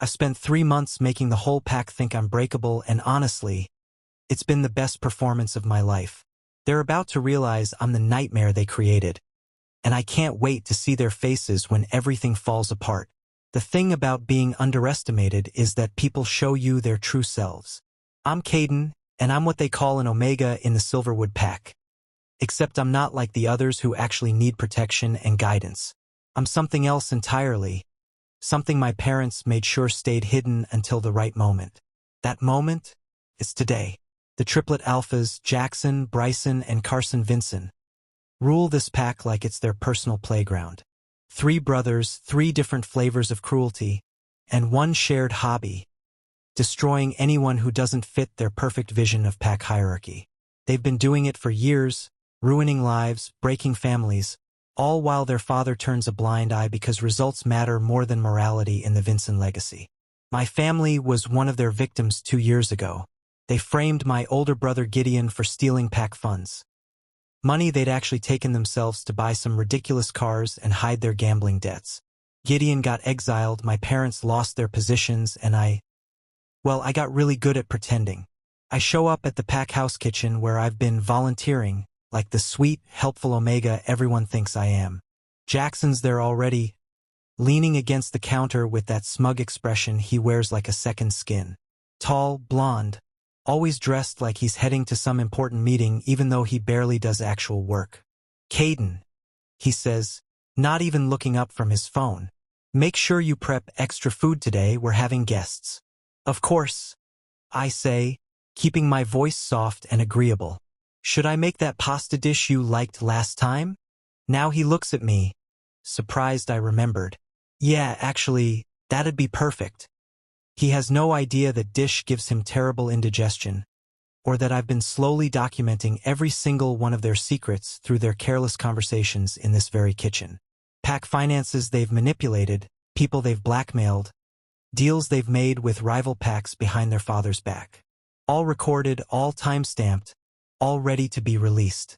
I've spent 3 months making the whole pack think I'm breakable, and honestly, it's been the best performance of my life. They're about to realize I'm the nightmare they created, and I can't wait to see their faces when everything falls apart. The thing about being underestimated is that people show you their true selves. I'm Caden, and I'm what they call an Omega in the Silverwood pack. Except I'm not like the others who actually need protection and guidance. I'm something else entirely. Something my parents made sure stayed hidden until the right moment. That moment is today. The Triplet Alphas, Jackson, Bryson, and Carson Vinson, rule this pack like it's their personal playground. 3 brothers, 3 different flavors of cruelty, and one shared hobby: destroying anyone who doesn't fit their perfect vision of pack hierarchy. They've been doing it for years, ruining lives, breaking families, all while their father turns a blind eye because results matter more than morality in the Vinson legacy. My family was one of their victims 2 years ago. They framed my older brother Gideon for stealing pack funds. Money they'd actually taken themselves to buy some ridiculous cars and hide their gambling debts. Gideon got exiled, my parents lost their positions, and I got really good at pretending. I show up at the pack house kitchen where I've been volunteering, like the sweet, helpful Omega everyone thinks I am. Jackson's there already, leaning against the counter with that smug expression he wears like a second skin. Tall, blonde, always dressed like he's heading to some important meeting even though he barely does actual work. "Caden," he says, not even looking up from his phone. "Make sure you prep extra food today, we're having guests." "Of course," I say, keeping my voice soft and agreeable. "Should I make that pasta dish you liked last time?" Now he looks at me, surprised I remembered. "Yeah, actually, that'd be perfect." He has no idea that dish gives him terrible indigestion, or that I've been slowly documenting every single one of their secrets through their careless conversations in this very kitchen. Pack finances they've manipulated, people they've blackmailed, deals they've made with rival packs behind their father's back. All recorded, all time-stamped, all ready to be released.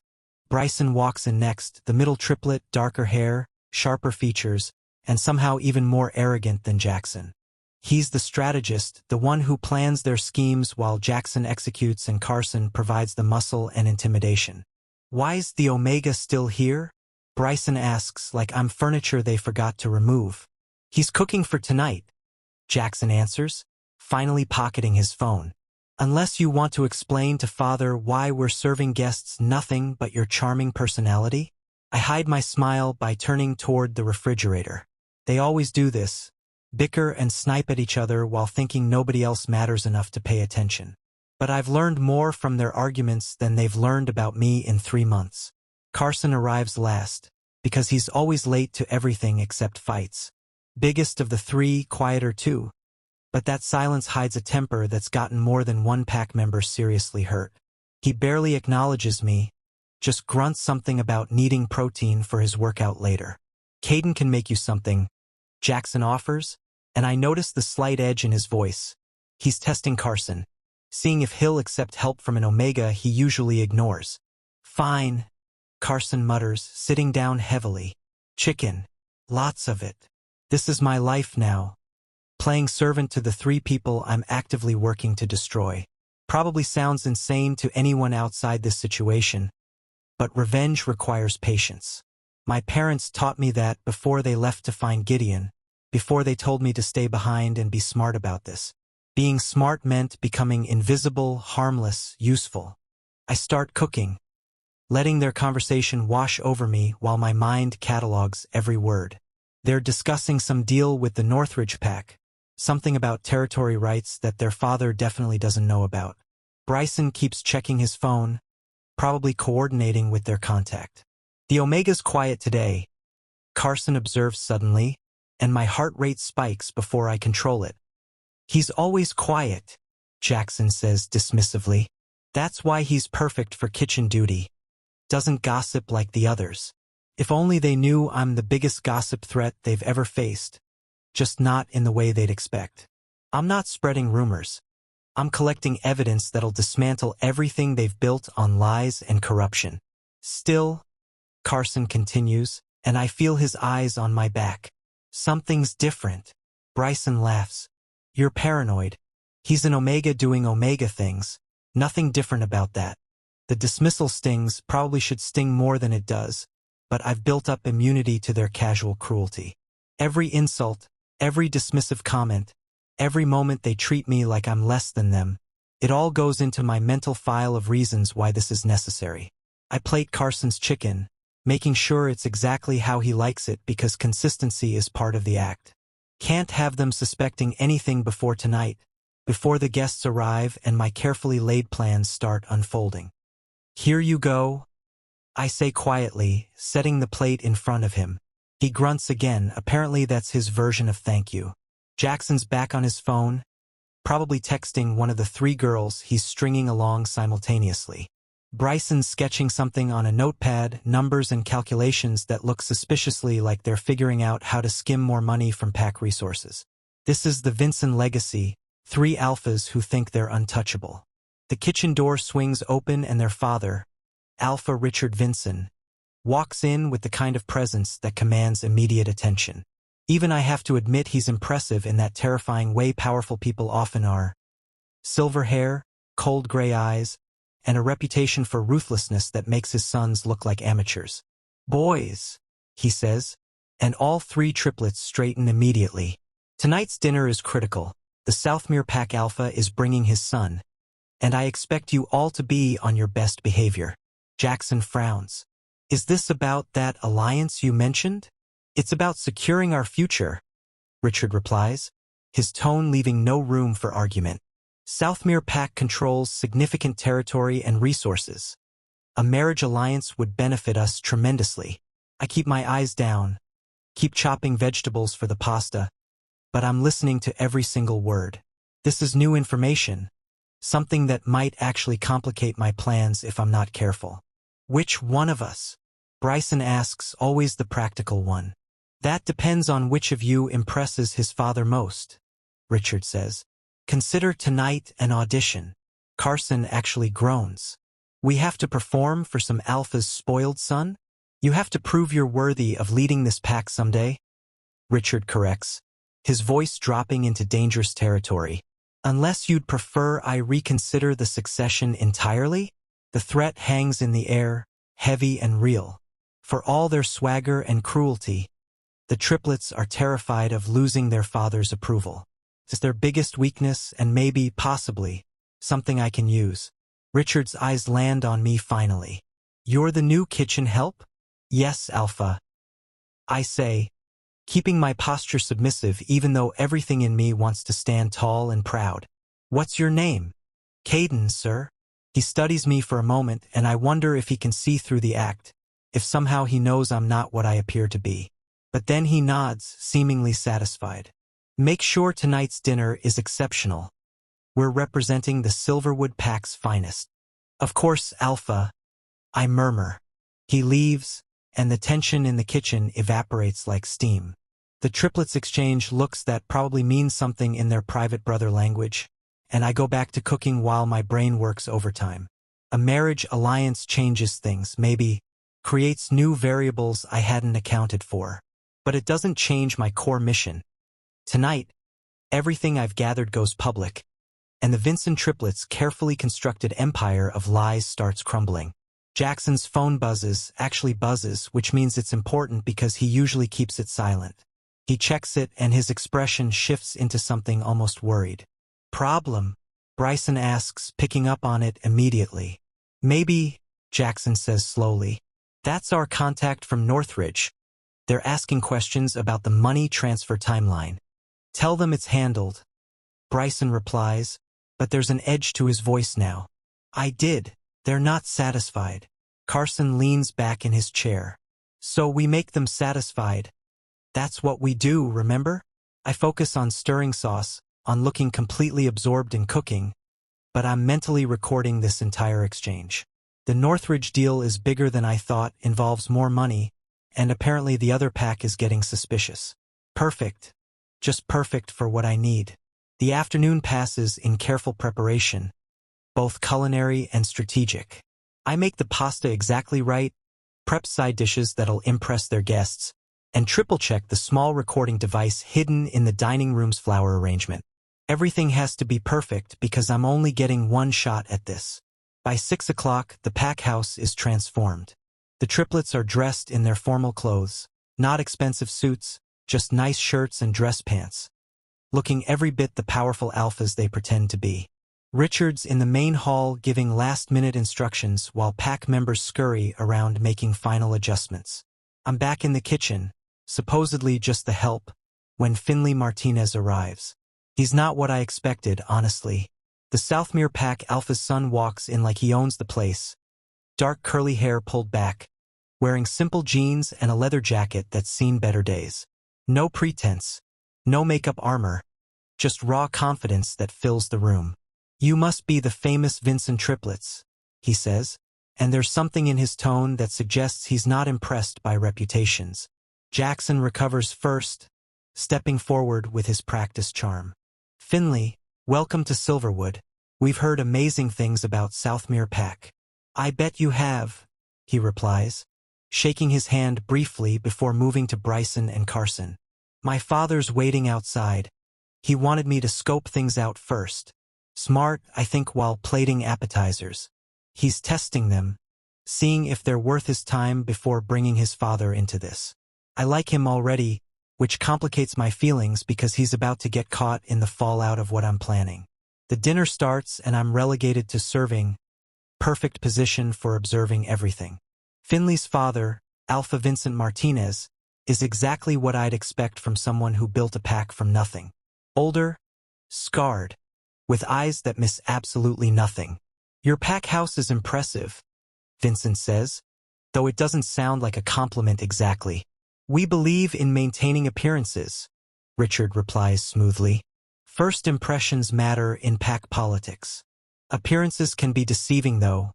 Bryson walks in next, the middle triplet, darker hair, sharper features, and somehow even more arrogant than Jackson. He's the strategist, the one who plans their schemes while Jackson executes and Carson provides the muscle and intimidation. "Why's the Omega still here?" Bryson asks, like I'm furniture they forgot to remove. "He's cooking for tonight," Jackson answers, finally pocketing his phone. "Unless you want to explain to father why we're serving guests nothing but your charming personality?" I hide my smile by turning toward the refrigerator. They always do this. Bicker and snipe at each other while thinking nobody else matters enough to pay attention. But I've learned more from their arguments than they've learned about me in 3 months. Carson arrives last, because he's always late to everything except fights. Biggest of the 3, quieter too. But that silence hides a temper that's gotten more than one pack member seriously hurt. He barely acknowledges me, just grunts something about needing protein for his workout later. "Caden can make you something," Jackson offers, and I notice the slight edge in his voice. He's testing Carson, seeing if he'll accept help from an Omega he usually ignores. "Fine," Carson mutters, sitting down heavily. "Chicken. Lots of it. This is my life now. Playing servant to the 3 people I'm actively working to destroy. Probably sounds insane to anyone outside this situation, but revenge requires patience. My parents taught me that before they left to find Gideon, before they told me to stay behind and be smart about this. Being smart meant becoming invisible, harmless, useful. I start cooking, letting their conversation wash over me while my mind catalogs every word. They're discussing some deal with the Northridge pack, something about territory rights that their father definitely doesn't know about. Bryson keeps checking his phone, probably coordinating with their contact. "The Omega's quiet today," Carson observes suddenly, and my heart rate spikes before I control it. "He's always quiet," Jackson says dismissively. "That's why he's perfect for kitchen duty. Doesn't gossip like the others. If only they knew I'm the biggest gossip threat they've ever faced, just not in the way they'd expect. I'm not spreading rumors. I'm collecting evidence that'll dismantle everything they've built on lies and corruption." "Still," Carson continues, and I feel his eyes on my back. "Something's different." Bryson laughs. You're paranoid. He's an Omega doing Omega things. Nothing different about that. The dismissal stings probably should sting more than it does, but I've built up immunity to their casual cruelty. Every insult, every dismissive comment, every moment they treat me like I'm less than them, it all goes into my mental file of reasons why this is necessary. I plate Carson's chicken, making sure it's exactly how he likes it because consistency is part of the act. Can't have them suspecting anything before tonight, before the guests arrive and my carefully laid plans start unfolding. Here you go, I say quietly, setting the plate in front of him. He grunts again, apparently that's his version of thank you. Jackson's back on his phone, probably texting one of the 3 girls he's stringing along simultaneously. Bryson's sketching something on a notepad, numbers and calculations that look suspiciously like they're figuring out how to skim more money from pack resources. This is the Vinson legacy, 3 alphas who think they're untouchable. The kitchen door swings open and their father, Alpha Richard Vinson, walks in with the kind of presence that commands immediate attention. Even I have to admit he's impressive in that terrifying way powerful people often are. Silver hair, cold gray eyes, and a reputation for ruthlessness that makes his sons look like amateurs. Boys, he says, and all 3 triplets straighten immediately. Tonight's dinner is critical. The Southmere Pack Alpha is bringing his son, and I expect you all to be on your best behavior. Jackson frowns. Is this about that alliance you mentioned? It's about securing our future, Richard replies, his tone leaving no room for argument. Southmere Pack controls significant territory and resources. A marriage alliance would benefit us tremendously. I keep my eyes down, keep chopping vegetables for the pasta, but I'm listening to every single word. This is new information, something that might actually complicate my plans if I'm not careful. Which one of us? Bryson asks, always the practical one. That depends on which of you impresses his father most, Richard says. Consider tonight an audition. Carson actually groans. We have to perform for some alpha's spoiled son? You have to prove you're worthy of leading this pack someday? Richard corrects, his voice dropping into dangerous territory. Unless you'd prefer I reconsider the succession entirely? The threat hangs in the air, heavy and real. For all their swagger and cruelty, the triplets are terrified of losing their father's approval. It's their biggest weakness and maybe, possibly, something I can use. Richard's eyes land on me finally. You're the new kitchen help? Yes, Alpha. I say, keeping my posture submissive even though everything in me wants to stand tall and proud. What's your name? Caden, sir. He studies me for a moment and I wonder if he can see through the act, if somehow he knows I'm not what I appear to be. But then he nods, seemingly satisfied. Make sure tonight's dinner is exceptional. We're representing the Silverwood Pack's finest. Of course, Alpha, I murmur. He leaves, and the tension in the kitchen evaporates like steam. The triplets exchange looks that probably mean something in their private brother language, and I go back to cooking while my brain works overtime. A marriage alliance changes things, maybe, creates new variables I hadn't accounted for. But it doesn't change my core mission. Tonight, everything I've gathered goes public, and the Vinson triplets' carefully constructed empire of lies starts crumbling. Jackson's phone buzzes, which means it's important because he usually keeps it silent. He checks it and his expression shifts into something almost worried. Problem? Bryson asks, picking up on it immediately. Maybe, Jackson says slowly. That's our contact from Northridge. They're asking questions about the money transfer timeline. Tell them it's handled. Bryson replies, but there's an edge to his voice now. I did. They're not satisfied. Carson leans back in his chair. So we make them satisfied. That's what we do, remember? I focus on stirring sauce, on looking completely absorbed in cooking, but I'm mentally recording this entire exchange. The Northridge deal is bigger than I thought, involves more money, and apparently the other pack is getting suspicious. Perfect. Just perfect for what I need. The afternoon passes in careful preparation, both culinary and strategic. I make the pasta exactly right, prep side dishes that'll impress their guests, and triple-check the small recording device hidden in the dining room's flower arrangement. Everything has to be perfect because I'm only getting one shot at this. By 6 o'clock, the pack house is transformed. The triplets are dressed in their formal clothes, not expensive suits, just nice shirts and dress pants, looking every bit the powerful alphas they pretend to be. Richard's in the main hall giving last-minute instructions while pack members scurry around making final adjustments. I'm back in the kitchen, supposedly just the help, when Finley Martinez arrives. He's not what I expected, honestly. The Southmere pack alpha's son walks in like he owns the place. Dark curly hair pulled back, wearing simple jeans and a leather jacket that's seen better days. No pretense, no makeup armor, just raw confidence that fills the room. "You must be the famous Vincent Triplets," he says, and there's something in his tone that suggests he's not impressed by reputations. Jackson recovers first, stepping forward with his practiced charm. "Finley, welcome to Silverwood. We've heard amazing things about Southmere Pack." "I bet you have," he replies, shaking his hand briefly before moving to Bryson and Carson. "My father's waiting outside. He wanted me to scope things out first. Smart, I think, while plating appetizers. He's testing them, seeing if they're worth his time before bringing his father into this. I like him already, which complicates my feelings because he's about to get caught in the fallout of what I'm planning. The dinner starts and I'm relegated to serving, perfect position for observing everything. Finley's father, Alpha Vincent Martinez, is exactly what I'd expect from someone who built a pack from nothing. Older, scarred, with eyes that miss absolutely nothing. "Your pack house is impressive," Vincent says, though it doesn't sound like a compliment exactly. "We believe in maintaining appearances," Richard replies smoothly. "First impressions matter in pack politics. Appearances can be deceiving though,"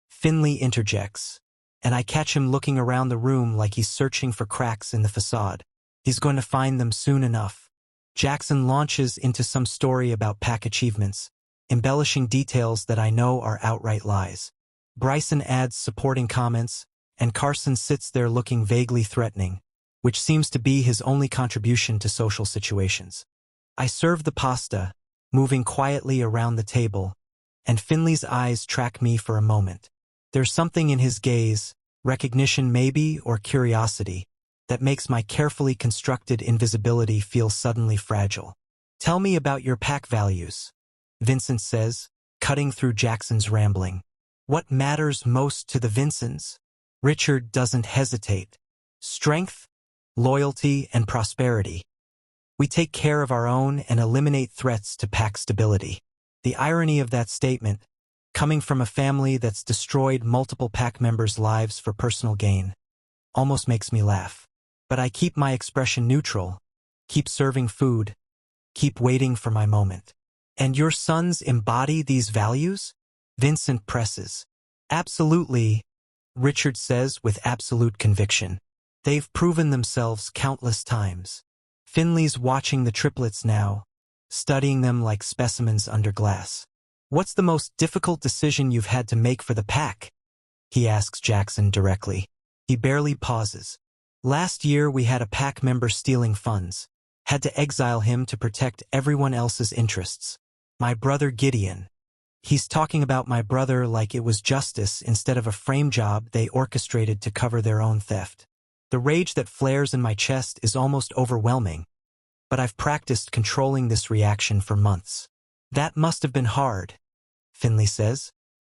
Finley interjects, and I catch him looking around the room like he's searching for cracks in the facade. He's going to find them soon enough. Jackson launches into some story about pack achievements, embellishing details that I know are outright lies. Bryson adds supporting comments, and Carson sits there looking vaguely threatening, which seems to be his only contribution to social situations. I serve the pasta, moving quietly around the table, and Finley's eyes track me for a moment. There's something in his gaze, recognition maybe, or curiosity, that makes my carefully constructed invisibility feel suddenly fragile. "Tell me about your pack values," Vincent says, cutting through Jackson's rambling. "What matters most to the Vincents?" Richard doesn't hesitate. "Strength, loyalty, and prosperity. We take care of our own and eliminate threats to pack stability." The irony of that statement, coming from a family that's destroyed multiple pack members' lives for personal gain, almost makes me laugh. But I keep my expression neutral, keep serving food, keep waiting for my moment. "And your sons embody these values?" Vincent presses. "Absolutely," Richard says with absolute conviction. "They've proven themselves countless times." Finley's watching the triplets now, studying them like specimens under glass. "What's the most difficult decision you've had to make for the pack?" he asks Jackson directly. He barely pauses. "Last year we had a pack member stealing funds. Had to exile him to protect everyone else's interests. My brother Gideon." He's talking about my brother like it was justice instead of a frame job they orchestrated to cover their own theft. The rage that flares in my chest is almost overwhelming, but I've practiced controlling this reaction for months. "That must have been hard," Finley says,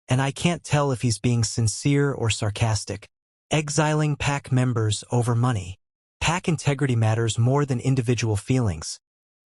and I can't tell if he's being sincere or sarcastic. "Exiling pack members over money. Pack integrity matters more than individual feelings,"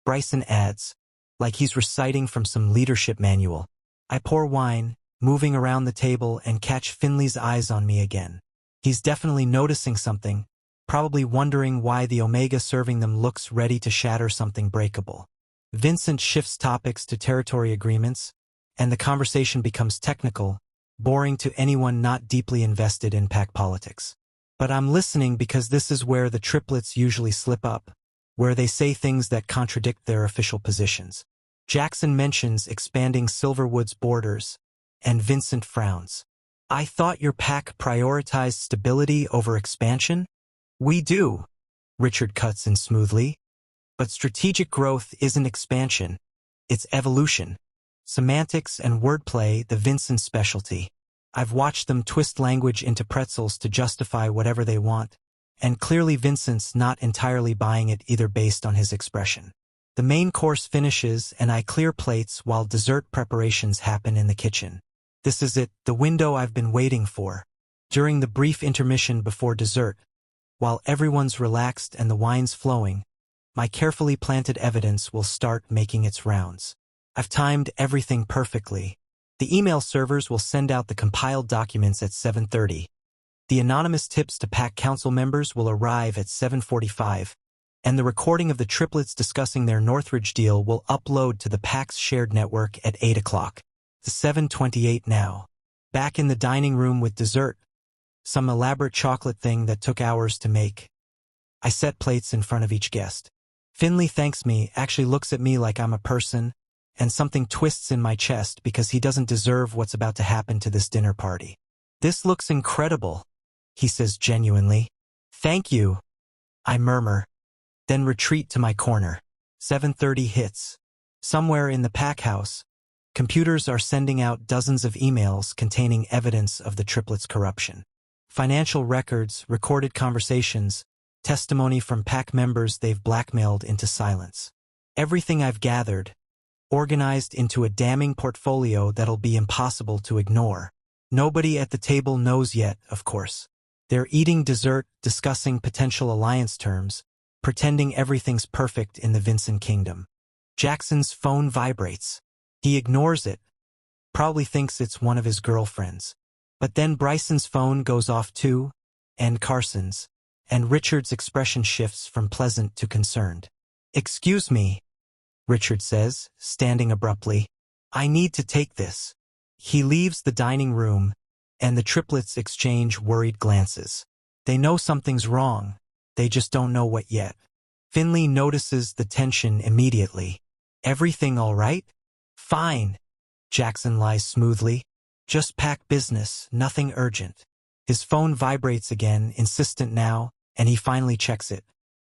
Bryson adds, like he's reciting from some leadership manual. I pour wine, moving around the table, and catch Finley's eyes on me again. He's definitely noticing something, probably wondering why the Omega serving them looks ready to shatter something breakable. Vincent shifts topics to territory agreements, and the conversation becomes technical, boring to anyone not deeply invested in pack politics. But I'm listening because this is where the triplets usually slip up, where they say things that contradict their official positions. Jackson mentions expanding Silverwood's borders, and Vincent frowns. "I thought your pack prioritized stability over expansion?" "We do," Richard cuts in smoothly, "but strategic growth isn't expansion. It's evolution. Semantics and wordplay, the Vincent specialty. I've watched them twist language into pretzels to justify whatever they want, and clearly Vincent's not entirely buying it either based on his expression. The main course finishes and I clear plates while dessert preparations happen in the kitchen. This is it, the window I've been waiting for. During the brief intermission before dessert, while everyone's relaxed and the wine's flowing, my carefully planted evidence will start making its rounds. I've timed everything perfectly. The email servers will send out the compiled documents at 7:30. The anonymous tips to PAC council members will arrive at 7:45, and the recording of the triplets discussing their Northridge deal will upload to the PAC's shared network at 8 o'clock. It's 7:28 now. Back in the dining room with dessert, some elaborate chocolate thing that took hours to make. I set plates in front of each guest. Finley thanks me, actually looks at me like I'm a person, and something twists in my chest because he doesn't deserve what's about to happen to this dinner party. "This looks incredible," he says genuinely. "Thank you," I murmur, then retreat to my corner. 7:30 hits. Somewhere in the pack house, computers are sending out dozens of emails containing evidence of the triplets' corruption. Financial records, recorded conversations, testimony from PAC members they've blackmailed into silence. Everything I've gathered, organized into a damning portfolio that'll be impossible to ignore. Nobody at the table knows yet, of course. They're eating dessert, discussing potential alliance terms, pretending everything's perfect in the Vincent kingdom. Jackson's phone vibrates. He ignores it, probably thinks it's one of his girlfriends. But then Bryson's phone goes off too, and Carson's, and Richard's expression shifts from pleasant to concerned. "Excuse me," Richard says, standing abruptly. "I need to take this." He leaves the dining room, and the triplets exchange worried glances. They know something's wrong, they just don't know what yet. Finley notices the tension immediately. "Everything all right?" "Fine." Jackson lies smoothly. "Just pack business, nothing urgent." His phone vibrates again, insistent now, and he finally checks it.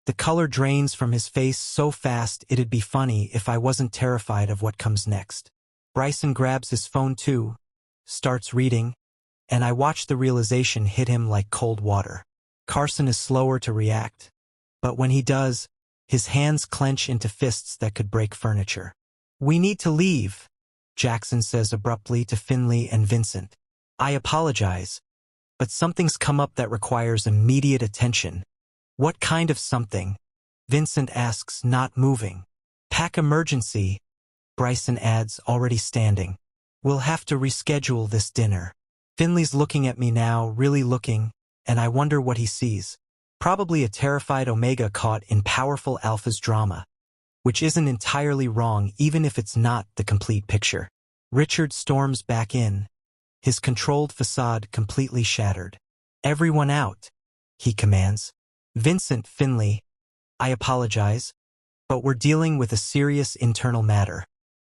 The color drains from his face so fast it'd be funny if I wasn't terrified of what comes next. Bryson grabs his phone too, starts reading, and I watch the realization hit him like cold water. Carson is slower to react, but when he does, his hands clench into fists that could break furniture. "We need to leave," Jackson says abruptly to Finley and Vincent. "I apologize, but something's come up that requires immediate attention." "What kind of something?" Vincent asks, not moving. "Pack emergency," Bryson adds, already standing. "We'll have to reschedule this dinner." Finley's looking at me now, really looking, and I wonder what he sees. Probably a terrified Omega caught in powerful Alpha's drama, which isn't entirely wrong even if it's not the complete picture. Richard storms back in, his controlled facade completely shattered. "Everyone out," he commands. "Vincent, Finley, I apologize, but we're dealing with a serious internal matter."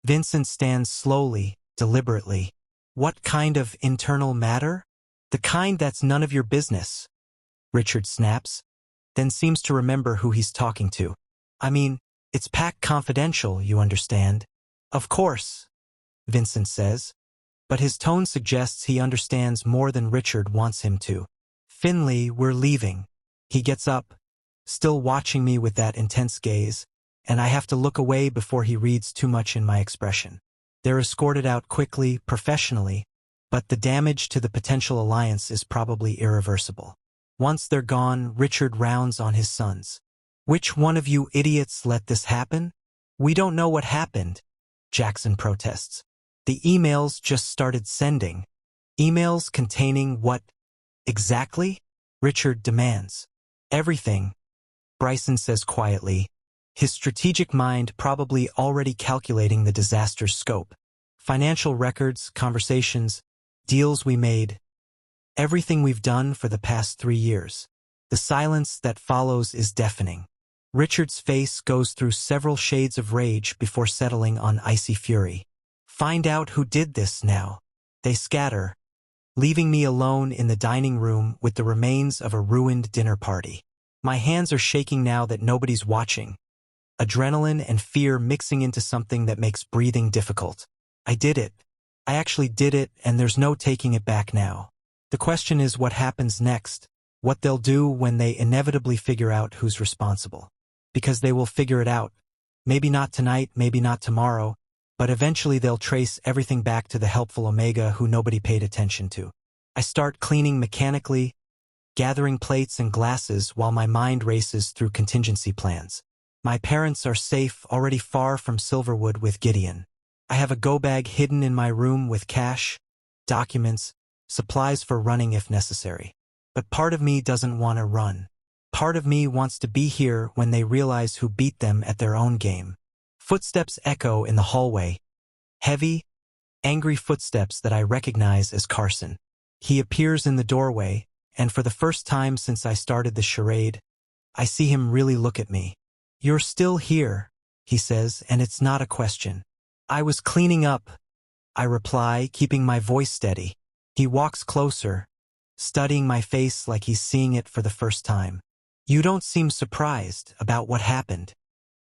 Vincent stands slowly, deliberately. "What kind of internal matter?" "The kind that's none of your business," Richard snaps, then seems to remember who he's talking to. "I mean, it's packed confidential, you understand." "Of course," Vincent says, but his tone suggests he understands more than Richard wants him to. "Finley, we're leaving." He gets up, still watching me with that intense gaze, and I have to look away before he reads too much in my expression. They're escorted out quickly, professionally, but the damage to the potential alliance is probably irreversible. Once they're gone, Richard rounds on his sons. "Which one of you idiots let this happen?" "We don't know what happened," Jackson protests. "The emails just started sending." "Emails containing what exactly?" Richard demands. "Everything," Bryson says quietly, his strategic mind probably already calculating the disaster's scope. "Financial records, conversations, deals we made. Everything we've done for the past 3 years." The silence that follows is deafening. Richard's face goes through several shades of rage before settling on icy fury. "Find out who did this now." They scatter, leaving me alone in the dining room with the remains of a ruined dinner party. My hands are shaking now that nobody's watching. adrenaline and fear mixing into something that makes breathing difficult. I did it. I actually did it, and there's no taking it back now. The question is what happens next, what they'll do when they inevitably figure out who's responsible. Because they will figure it out. Maybe not tonight, maybe not tomorrow, but eventually they'll trace everything back to the helpful Omega who nobody paid attention to. I start cleaning mechanically, gathering plates and glasses while my mind races through contingency plans. My parents are safe, already far from Silverwood with Gideon. I have a go bag hidden in my room with cash, documents, supplies for running if necessary. But part of me doesn't want to run. Part of me wants to be here when they realize who beat them at their own game. Footsteps echo in the hallway. Heavy, angry footsteps that I recognize as Carson. He appears in the doorway, and for the first time since I started the charade, I see him really look at me. "You're still here," he says, and it's not a question. "I was cleaning up," I reply, keeping my voice steady. He walks closer, studying my face like he's seeing it for the first time. "You don't seem surprised about what happened."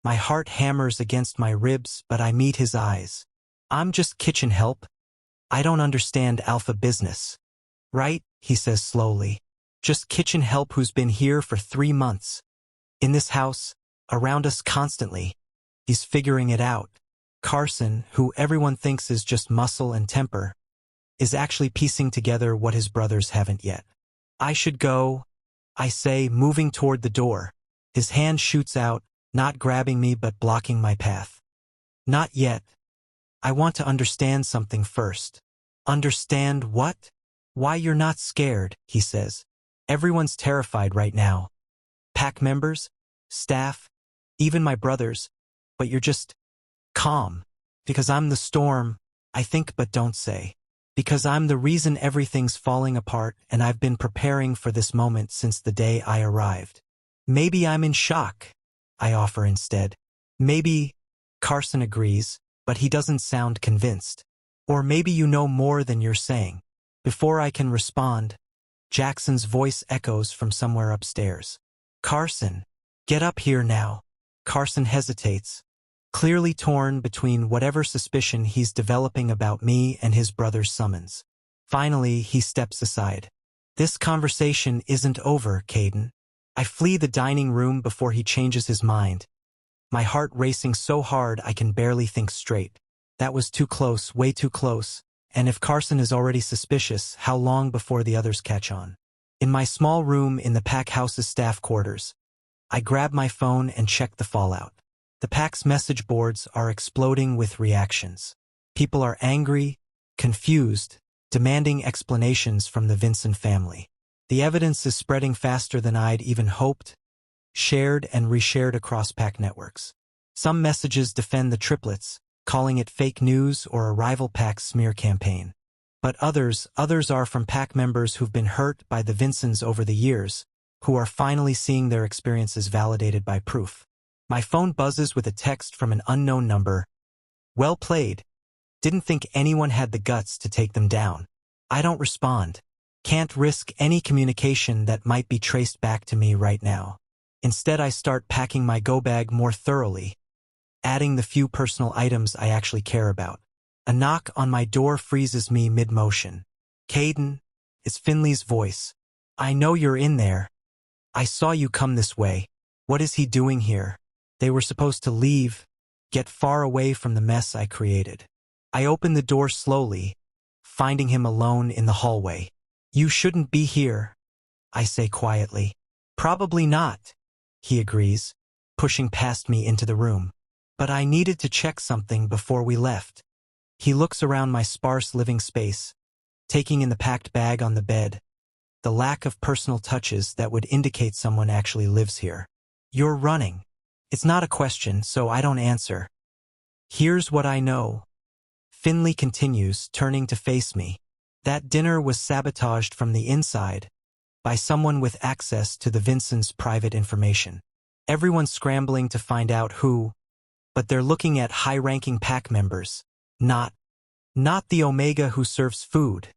My heart hammers against my ribs, but I meet his eyes. "I'm just kitchen help. I don't understand alpha business." "Right," he says slowly. "Just kitchen help who's been here for 3 months. In this house, around us constantly. He's figuring it out." Carson, who everyone thinks is just muscle and temper, is actually piecing together what his brothers haven't yet. "I should go," I say, moving toward the door. His hand shoots out, not grabbing me but blocking my path. "Not yet. I want to understand something first." "Understand what?" "Why you're not scared," he says. "Everyone's terrified right now. Pack members, staff, even my brothers, but you're just calm. Because I'm the storm, I think but don't say. Because I'm the reason everything's falling apart, and I've been preparing for this moment since the day I arrived." "Maybe I'm in shock," I offer instead. "Maybe," Carson agrees, but he doesn't sound convinced. "Or maybe you know more than you're saying." Before I can respond, Jackson's voice echoes from somewhere upstairs. "Carson, get up here now." Carson hesitates, clearly torn between whatever suspicion he's developing about me and his brother's summons. Finally, he steps aside. "This conversation isn't over, Caden." I flee the dining room before he changes his mind, my heart racing so hard I can barely think straight. That was too close, way too close. And if Carson is already suspicious, how long before the others catch on? In my small room in the Pack House's staff quarters, I grab my phone and check the fallout. The Pack's message boards are exploding with reactions. People are angry, confused, demanding explanations from the Vinson family. The evidence is spreading faster than I'd even hoped, shared and reshared across Pack networks. Some messages defend the triplets, calling it fake news or a rival Pack smear campaign. But others are from Pack members who've been hurt by the Vinsons over the years, who are finally seeing their experiences validated by proof. My phone buzzes with a text from an unknown number. "Well played. Didn't think anyone had the guts to take them down." I don't respond. Can't risk any communication that might be traced back to me right now. Instead, I start packing my go bag more thoroughly, adding the few personal items I actually care about. A knock on my door freezes me mid-motion. "Caden," it's Finley's voice. "I know you're in there. I saw you come this way. What is he doing here?" They were supposed to leave, get far away from the mess I created. I open the door slowly, finding him alone in the hallway. "You shouldn't be here," I say quietly. "Probably not," he agrees, pushing past me into the room. "But I needed to check something before we left." He looks around my sparse living space, taking in the packed bag on the bed, the lack of personal touches that would indicate someone actually lives here. "You're running." It's not a question, so I don't answer. "Here's what I know," Finley continues, turning to face me. "That dinner was sabotaged from the inside by someone with access to the Vinson's private information. Everyone's scrambling to find out who, but they're looking at high-ranking Pack members, not the Omega who serves food,"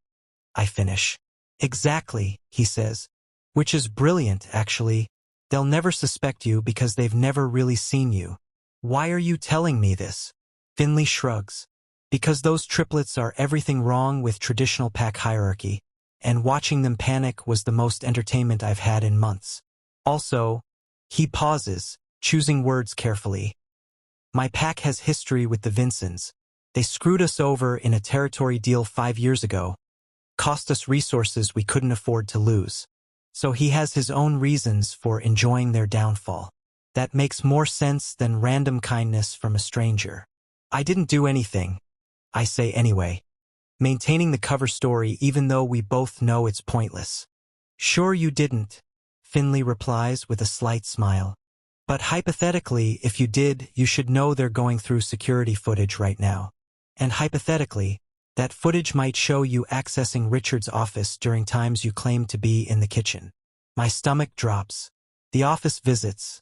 I finish. "Exactly," he says, "which is brilliant, actually. They'll never suspect you because they've never really seen you. Why are you telling me this? Finley shrugs. Because those triplets are everything wrong with traditional pack hierarchy, and watching them panic was the most entertainment I've had in months. Also, he pauses, choosing words carefully. My pack has history with the Vincents. They screwed us over in a territory deal 5 years ago, cost us resources we couldn't afford to lose. So he has his own reasons for enjoying their downfall. That makes more sense than random kindness from a stranger. I didn't do anything, I say anyway, maintaining the cover story even though we both know it's pointless. Sure you didn't, Finley replies with a slight smile. But hypothetically, if you did, you should know they're going through security footage right now. And hypothetically, that footage might show you accessing Richard's office during times you claim to be in the kitchen. My stomach drops. The office visits.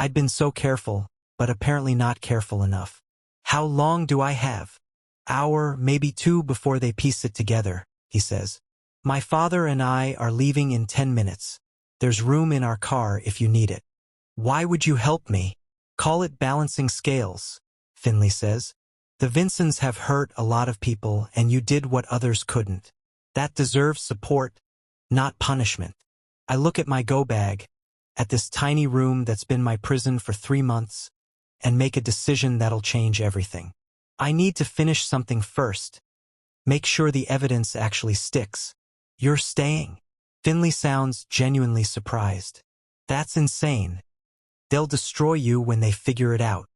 I'd been so careful, but apparently not careful enough. How long do I have? Hour, maybe 2 before they piece it together, he says. My father and I are leaving in 10 minutes. There's room in our car if you need it. Why would you help me? Call it balancing scales, Finley says. The Vincents have hurt a lot of people and you did what others couldn't. That deserves support, not punishment. I look at my go bag, at this tiny room that's been my prison for 3 months, and make a decision that'll change everything. I need to finish something first. Make sure the evidence actually sticks. You're staying. Finley sounds genuinely surprised. That's insane. They'll destroy you when they figure it out.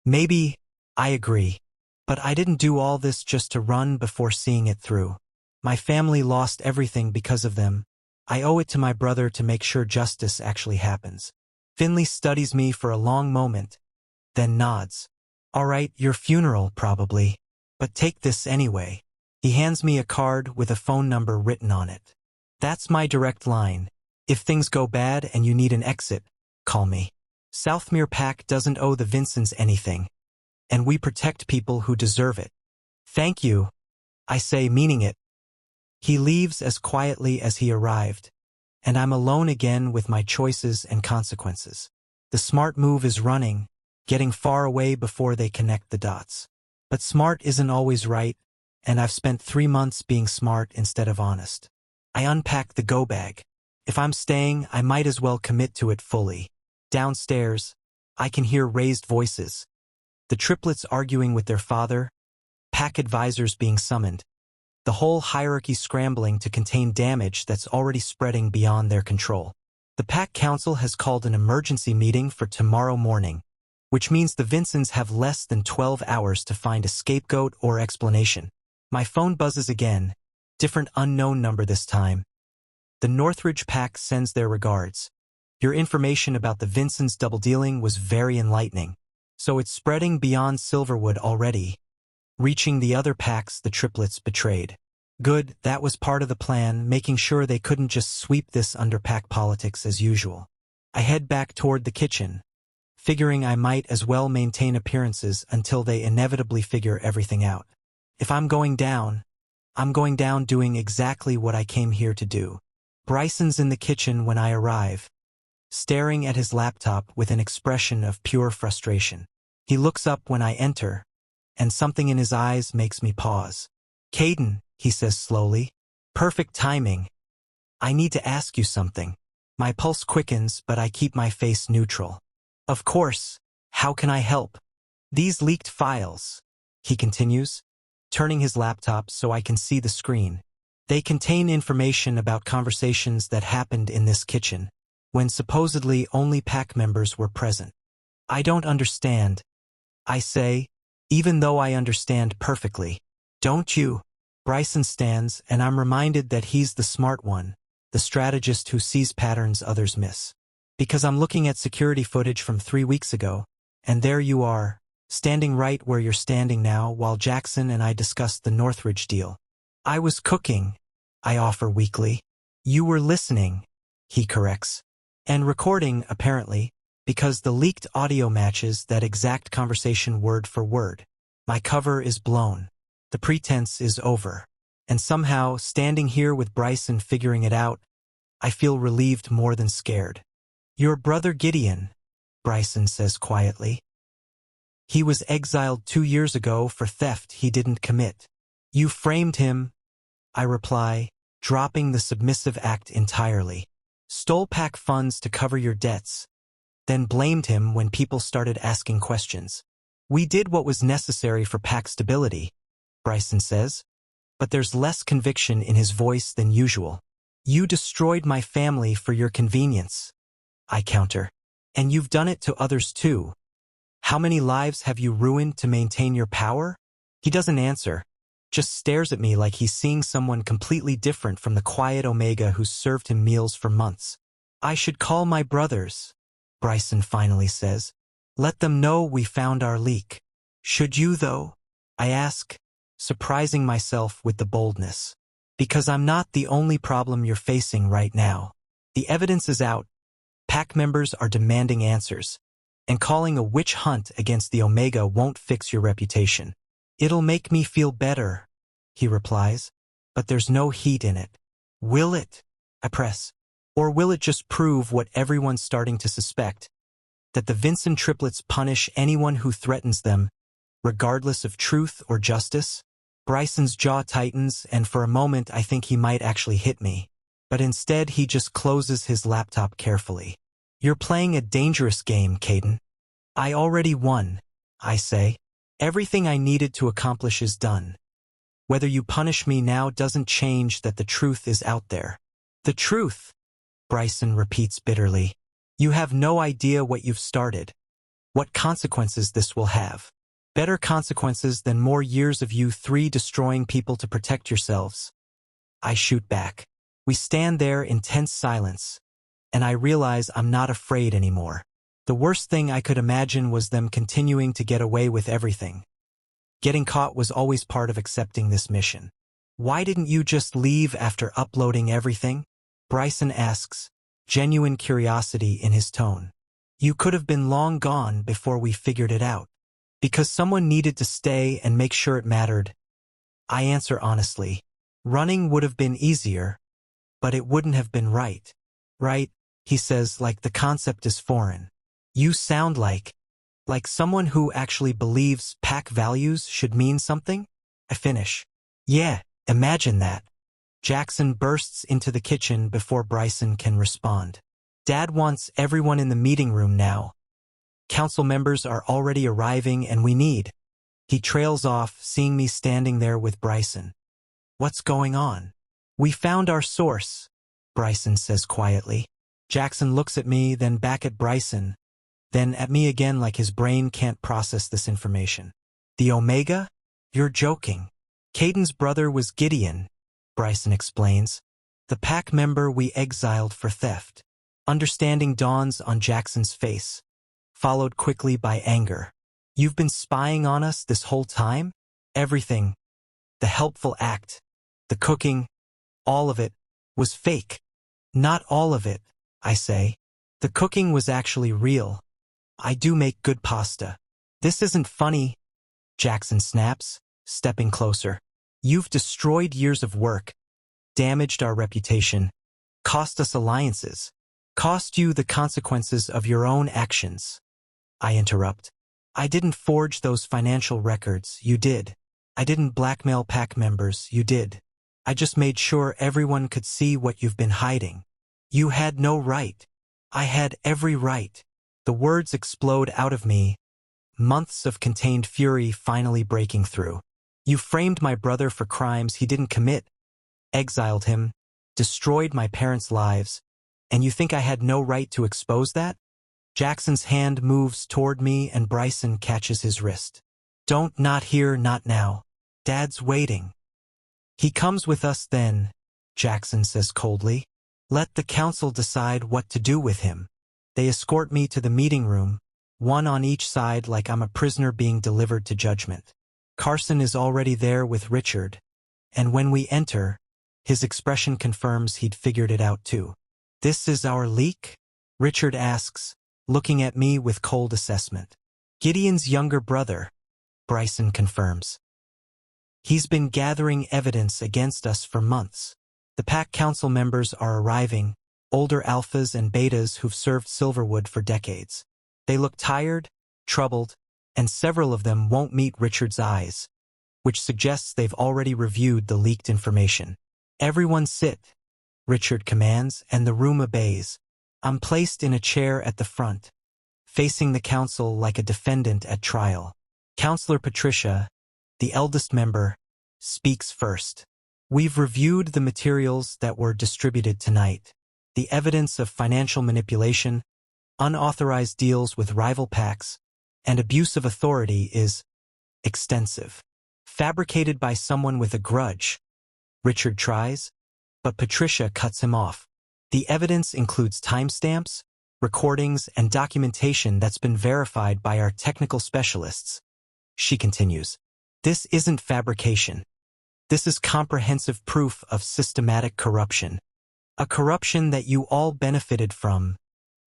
Maybe, I agree. But I didn't do all this just to run before seeing it through. My family lost everything because of them. I owe it to my brother to make sure justice actually happens. Finley studies me for a long moment, then nods. All right, your funeral probably. But take this anyway. He hands me a card with a phone number written on it. That's my direct line. If things go bad and you need an exit, call me. Southmere Pack doesn't owe the Vincents anything, and we protect people who deserve it. Thank you, I say, meaning it. He leaves as quietly as he arrived, and I'm alone again with my choices and consequences. The smart move is running, getting far away before they connect the dots. But smart isn't always right, and I've spent 3 months being smart instead of honest. I unpack the go bag. If I'm staying, I might as well commit to it fully. Downstairs, I can hear raised voices. The triplets arguing with their father, pack advisors being summoned, the whole hierarchy scrambling to contain damage that's already spreading beyond their control. The pack council has called an emergency meeting for tomorrow morning, which means the Vincents have less than 12 hours to find a scapegoat or explanation. My phone buzzes again, different unknown number this time. The Northridge pack sends their regards. Your information about the Vincents double-dealing was very enlightening. So it's spreading beyond Silverwood already, reaching the other packs the triplets betrayed. Good, that was part of the plan, making sure they couldn't just sweep this under pack politics as usual. I head back toward the kitchen, figuring I might as well maintain appearances until they inevitably figure everything out. If I'm going down doing exactly what I came here to do. Bryson's in the kitchen when I arrive, staring at his laptop with an expression of pure frustration. He looks up when I enter, and something in his eyes makes me pause. Caden, he says slowly. Perfect timing. I need to ask you something. My pulse quickens, but I keep my face neutral. Of course, how can I help? These leaked files, he continues, turning his laptop so I can see the screen. They contain information about conversations that happened in this kitchen, when supposedly only pack members were present. I don't understand, I say, even though I understand perfectly. Don't you? Bryson stands, and I'm reminded that he's the smart one, the strategist who sees patterns others miss. Because I'm looking at security footage from 3 weeks ago, and there you are, standing right where you're standing now while Jackson and I discussed the Northridge deal. I was cooking, I offer weakly. You were listening, he corrects. And recording, apparently, because the leaked audio matches that exact conversation word for word. My cover is blown. The pretense is over. And somehow, standing here with Bryson figuring it out, I feel relieved more than scared. Your brother Gideon, Bryson says quietly. He was exiled 2 years ago for theft he didn't commit. You framed him, I reply, dropping the submissive act entirely. Stole PAC funds to cover your debts, then blamed him when people started asking questions. We did what was necessary for PAC stability, Bryson says, but there's less conviction in his voice than usual. You destroyed my family for your convenience, I counter. And you've done it to others too. How many lives have you ruined to maintain your power? He doesn't answer, just stares at me like he's seeing someone completely different from the quiet Omega who's served him meals for months. I should call my brothers, Bryson finally says. Let them know we found our leak. Should you, though? I ask, surprising myself with the boldness. Because I'm not the only problem you're facing right now. The evidence is out. PAC members are demanding answers, and calling a witch hunt against the Omega won't fix your reputation. It'll make me feel better, he replies, but there's no heat in it. Will it? I press. Or will it just prove what everyone's starting to suspect, that the Vincent triplets punish anyone who threatens them, regardless of truth or justice? Bryson's jaw tightens, and for a moment I think he might actually hit me. But instead he just closes his laptop carefully. You're playing a dangerous game, Caden. I already won, I say. Everything I needed to accomplish is done. Whether you punish me now doesn't change that the truth is out there. The truth, Bryson repeats bitterly. You have no idea what you've started, what consequences this will have. Better consequences than more years of you three destroying people to protect yourselves. I shoot back. We stand there in tense silence, and I realize I'm not afraid anymore. The worst thing I could imagine was them continuing to get away with everything. Getting caught was always part of accepting this mission. Why didn't you just leave after uploading everything? Bryson asks, genuine curiosity in his tone. You could have been long gone before we figured it out. Because someone needed to stay and make sure it mattered. I answer honestly. Running would have been easier, but it wouldn't have been right. Right, he says, like the concept is foreign. You sound like someone who actually believes PAC values should mean something? I finish. Yeah, imagine that. Jackson bursts into the kitchen before Bryson can respond. Dad wants everyone in the meeting room now. Council members are already arriving and we need. He trails off, seeing me standing there with Bryson. What's going on? We found our source, Bryson says quietly. Jackson looks at me, then back at Bryson, then at me again like his brain can't process this information. The Omega? You're joking. Caden's brother was Gideon, Bryson explains. The PAC member we exiled for theft. Understanding dawns on Jackson's face, followed quickly by anger. You've been spying on us this whole time? Everything, the helpful act, the cooking, all of it, was fake. Not all of it, I say. The cooking was actually real. I do make good pasta. This isn't funny, Jackson snaps, stepping closer. You've destroyed years of work, damaged our reputation, cost us alliances, cost you the consequences of your own actions. I interrupt. I didn't forge those financial records, you did. I didn't blackmail PAC members, you did. I just made sure everyone could see what you've been hiding. You had no right. I had every right. The words explode out of me, months of contained fury finally breaking through. You framed my brother for crimes he didn't commit, exiled him, destroyed my parents' lives, and you think I had no right to expose that? Jackson's hand moves toward me and Bryson catches his wrist. Don't, not here, not now. Dad's waiting. He comes with us then, Jackson says coldly. Let the council decide what to do with him. They escort me to the meeting room, one on each side like I'm a prisoner being delivered to judgment. Carson is already there with Richard, and when we enter, his expression confirms he'd figured it out too. This is our leak? Richard asks, looking at me with cold assessment. Gideon's younger brother, Bryson confirms. He's been gathering evidence against us for months. The PAC council members are arriving, older alphas and betas who've served Silverwood for decades. They look tired, troubled, and several of them won't meet Richard's eyes, which suggests they've already reviewed the leaked information. Everyone sit, Richard commands, and the room obeys. I'm placed in a chair at the front, facing the council like a defendant at trial. Counselor Patricia, the eldest member, speaks first. We've reviewed the materials that were distributed tonight. The evidence of financial manipulation, unauthorized deals with rival PACs, and abuse of authority is extensive. Fabricated by someone with a grudge. Richard tries, but Patricia cuts him off. The evidence includes timestamps, recordings, and documentation that's been verified by our technical specialists. She continues, this isn't fabrication. This is comprehensive proof of systematic corruption. A corruption that you all benefited from,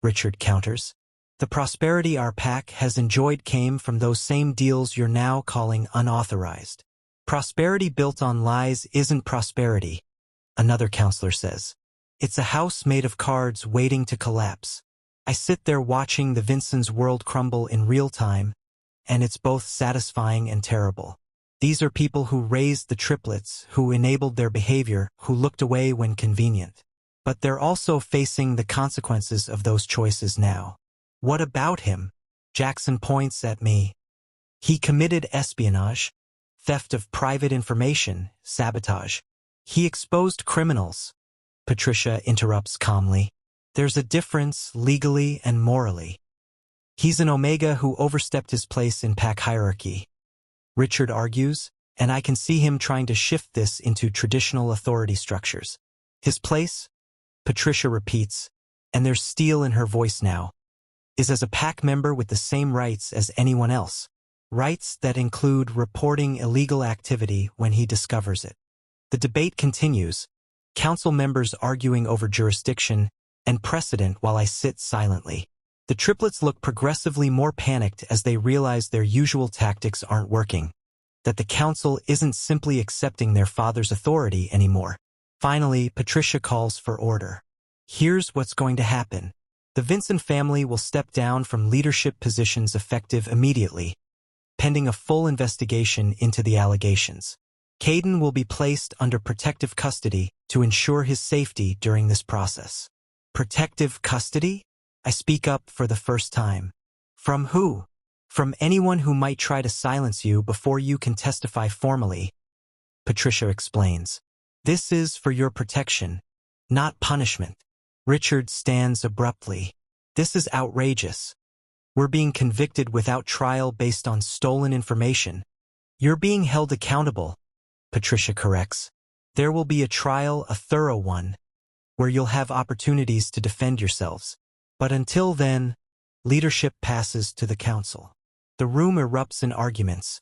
Richard counters. The prosperity our PAC has enjoyed came from those same deals you're now calling unauthorized. Prosperity built on lies isn't prosperity, another counselor says. It's a house made of cards waiting to collapse. I sit there watching the Vincent's world crumble in real time, and it's both satisfying and terrible. These are people who raised the triplets, who enabled their behavior, who looked away when convenient. But they're also facing the consequences of those choices now. What about him? Jackson points at me. He committed espionage, theft of private information, sabotage. He exposed criminals. Patricia interrupts calmly. There's a difference legally and morally. He's an Omega who overstepped his place in PAC hierarchy. Richard argues, and I can see him trying to shift this into traditional authority structures. His place, Patricia repeats, and there's steel in her voice now, is as a PAC member with the same rights as anyone else. Rights that include reporting illegal activity when he discovers it. The debate continues, council members arguing over jurisdiction and precedent while I sit silently. The triplets look progressively more panicked as they realize their usual tactics aren't working, that the council isn't simply accepting their father's authority anymore. Finally, Patricia calls for order. Here's what's going to happen. The Vincent family will step down from leadership positions effective immediately, pending a full investigation into the allegations. Caden will be placed under protective custody to ensure his safety during this process. Protective custody? I speak up for the first time. From who? From anyone who might try to silence you before you can testify formally. Patricia explains. This is for your protection, not punishment. Richard stands abruptly. This is outrageous. We're being convicted without trial based on stolen information. You're being held accountable, Patricia corrects. There will be a trial, a thorough one, where you'll have opportunities to defend yourselves. But until then, leadership passes to the council. The room erupts in arguments,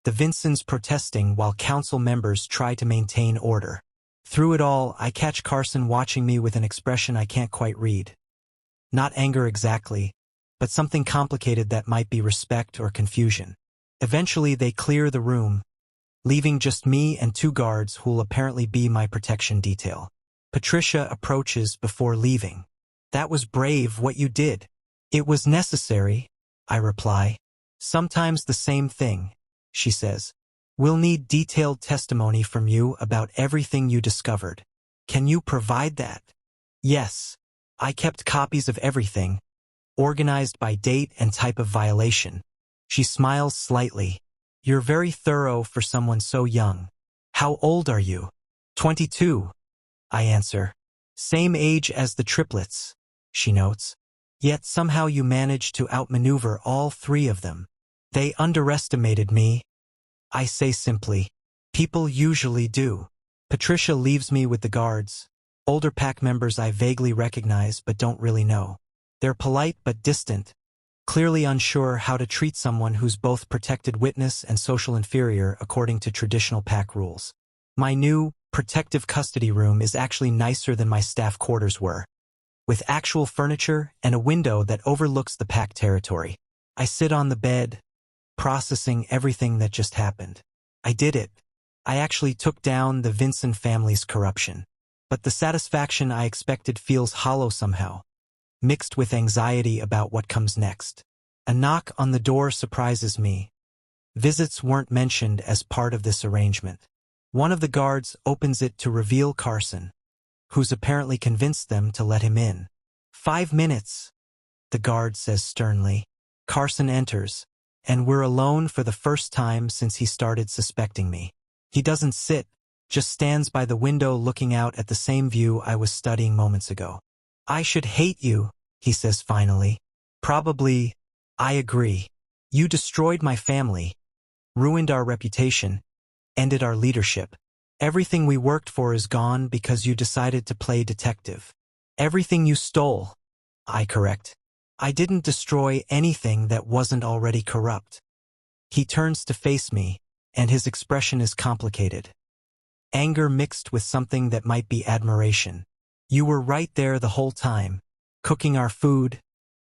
the Vincents protesting while council members try to maintain order. Through it all, I catch Carson watching me with an expression I can't quite read. Not anger exactly, but something complicated that might be respect or confusion. Eventually, they clear the room, leaving just me and two guards who'll apparently be my protection detail. Patricia approaches before leaving. That was brave what you did. It was necessary, I reply. Sometimes the same thing, she says. We'll need detailed testimony from you about everything you discovered. Can you provide that? Yes. I kept copies of everything, organized by date and type of violation. She smiles slightly. You're very thorough for someone so young. How old are you? 22, I answer. Same age as the triplets, she notes. Yet somehow you managed to outmaneuver all three of them. They underestimated me, I say simply. People usually do. Patricia leaves me with the guards, older PAC members I vaguely recognize but don't really know. They're polite but distant, clearly unsure how to treat someone who's both protected witness and social inferior according to traditional PAC rules. My new, protective custody room is actually nicer than my staff quarters were, with actual furniture and a window that overlooks the PAC territory. I sit on the bed, processing everything that just happened. I did it. I actually took down the Vincent family's corruption. But the satisfaction I expected feels hollow somehow, mixed with anxiety about what comes next. A knock on the door surprises me. Visits weren't mentioned as part of this arrangement. One of the guards opens it to reveal Carson, who's apparently convinced them to let him in. 5 minutes, the guard says sternly. Carson enters, and we're alone for the first time since he started suspecting me. He doesn't sit, just stands by the window looking out at the same view I was studying moments ago. I should hate you, he says finally. Probably. I agree. You destroyed my family, ruined our reputation, ended our leadership. Everything we worked for is gone because you decided to play detective. Everything you stole, I correct. I didn't destroy anything that wasn't already corrupt. He turns to face me, and his expression is complicated. Anger mixed with something that might be admiration. You were right there the whole time, cooking our food,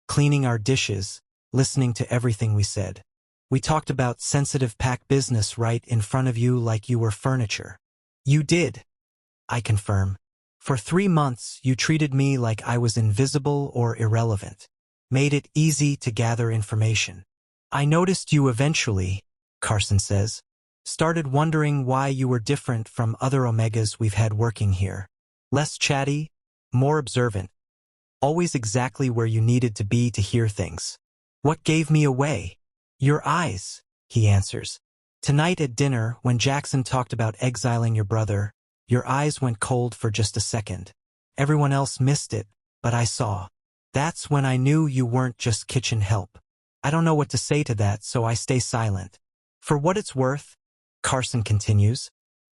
cleaning our dishes, listening to everything we said. We talked about sensitive pack business right in front of you like you were furniture. You did, I confirm. For 3 months, you treated me like I was invisible or irrelevant. Made it easy to gather information. I noticed you eventually, Carson says. Started wondering why you were different from other Omegas we've had working here. Less chatty, more observant. Always exactly where you needed to be to hear things. What gave me away? Your eyes, he answers. Tonight at dinner, when Jackson talked about exiling your brother, your eyes went cold for just a second. Everyone else missed it, but I saw. That's when I knew you weren't just kitchen help. I don't know what to say to that, so I stay silent. For what it's worth, Carson continues,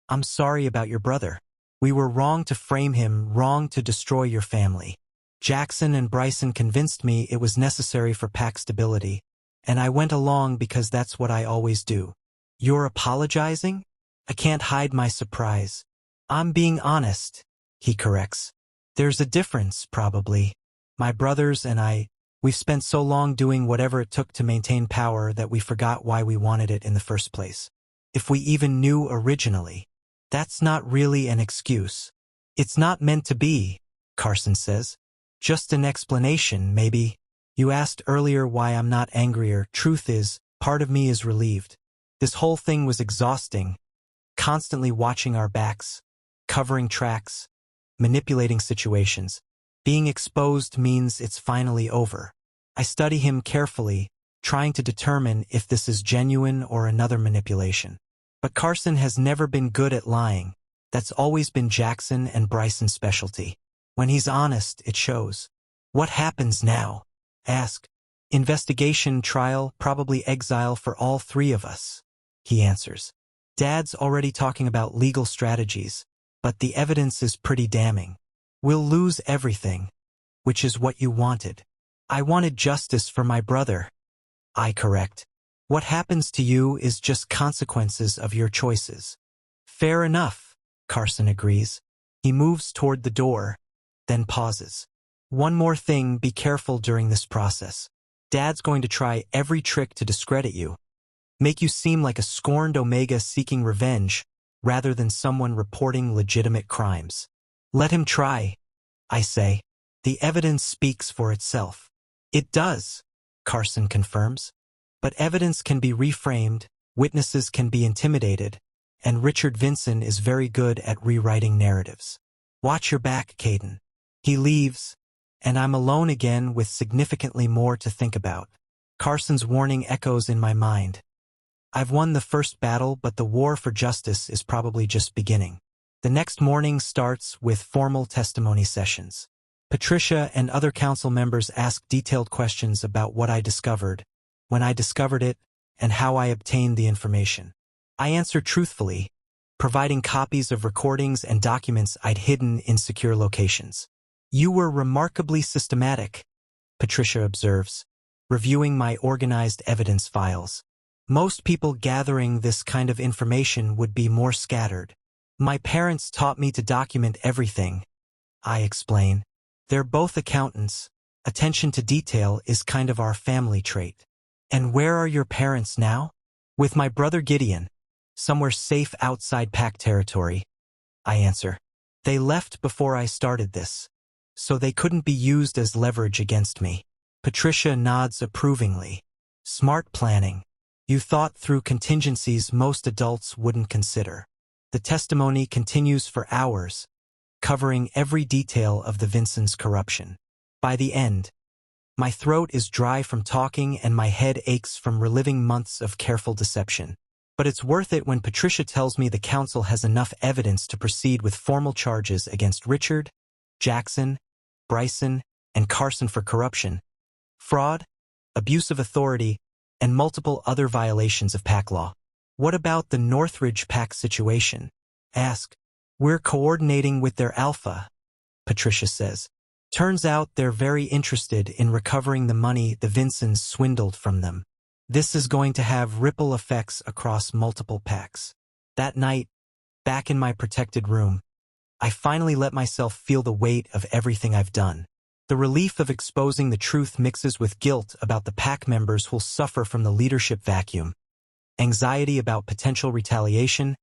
I'm sorry about your brother. We were wrong to frame him, wrong to destroy your family. Jackson and Bryson convinced me it was necessary for pack stability, and I went along because that's what I always do. You're apologizing? I can't hide my surprise. I'm being honest, he corrects. There's a difference, probably. My brothers and we've spent so long doing whatever it took to maintain power that we forgot why we wanted it in the first place. If we even knew originally. That's not really an excuse. It's not meant to be, Carson says. Just an explanation, maybe. You asked earlier why I'm not angrier. Truth is, part of me is relieved. This whole thing was exhausting. Constantly watching our backs, covering tracks, manipulating situations. Being exposed means it's finally over. I study him carefully, trying to determine if this is genuine or another manipulation. But Carson has never been good at lying. That's always been Jackson and Bryson's specialty. When he's honest, it shows. What happens now? Ask. Investigation, trial, probably exile for all 3 of us, he answers. Dad's already talking about legal strategies, but the evidence is pretty damning. We'll lose everything, which is what you wanted. I wanted justice for my brother, I correct. What happens to you is just consequences of your choices. Fair enough, Carson agrees. He moves toward the door, then pauses. One more thing, be careful during this process. Dad's going to try every trick to discredit you. Make you seem like a scorned Omega seeking revenge, rather than someone reporting legitimate crimes. Let him try, I say. The evidence speaks for itself. It does, Carson confirms. But evidence can be reframed, witnesses can be intimidated, and Richard Vinson is very good at rewriting narratives. Watch your back, Caden. He leaves, and I'm alone again with significantly more to think about. Carson's warning echoes in my mind. I've won the first battle, but the war for justice is probably just beginning. The next morning starts with formal testimony sessions. Patricia and other council members ask detailed questions about what I discovered, when I discovered it, and how I obtained the information. I answer truthfully, providing copies of recordings and documents I'd hidden in secure locations. You were remarkably systematic, Patricia observes, reviewing my organized evidence files. Most people gathering this kind of information would be more scattered. My parents taught me to document everything, I explain. They're both accountants. Attention to detail is kind of our family trait. And where are your parents now? With my brother Gideon, somewhere safe outside pack territory, I answer. They left before I started this, so they couldn't be used as leverage against me. Patricia nods approvingly. Smart planning. You thought through contingencies most adults wouldn't consider. The testimony continues for hours, covering every detail of the Vincent's corruption. By the end, my throat is dry from talking and my head aches from reliving months of careful deception. But it's worth it when Patricia tells me the council has enough evidence to proceed with formal charges against Richard, Jackson, Bryson, and Carson for corruption, fraud, abuse of authority, and multiple other violations of PAC law. What about the Northridge PAC situation? Ask. We're coordinating with their alpha, Patricia says. Turns out they're very interested in recovering the money the Vincents swindled from them. This is going to have ripple effects across multiple PACs. That night, back in my protected room, I finally let myself feel the weight of everything I've done. The relief of exposing the truth mixes with guilt about the PAC members who'll suffer from the leadership vacuum, anxiety about potential retaliation,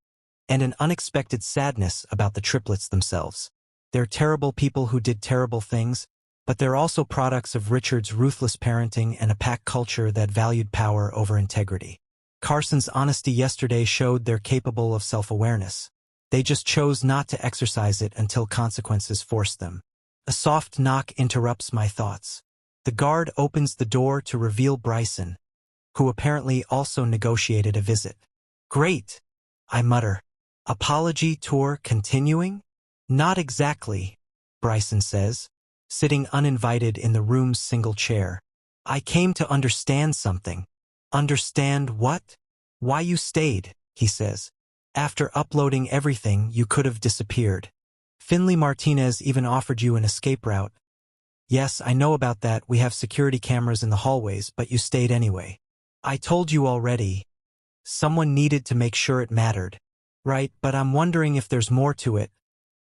and an unexpected sadness about the triplets themselves. They're terrible people who did terrible things, but they're also products of Richard's ruthless parenting and a PAC culture that valued power over integrity. Carson's honesty yesterday showed they're capable of self-awareness. They just chose not to exercise it until consequences forced them. A soft knock interrupts my thoughts. The guard opens the door to reveal Bryson, who apparently also negotiated a visit. Great, I mutter. Apology tour continuing? Not exactly, Bryson says, sitting uninvited in the room's single chair. I came to understand something. Understand what? Why you stayed, he says. After uploading everything, you could have disappeared. Finley Martinez even offered you an escape route. Yes, I know about that. We have security cameras in the hallways, but you stayed anyway. I told you already. Someone needed to make sure it mattered. Right, but I'm wondering if there's more to it.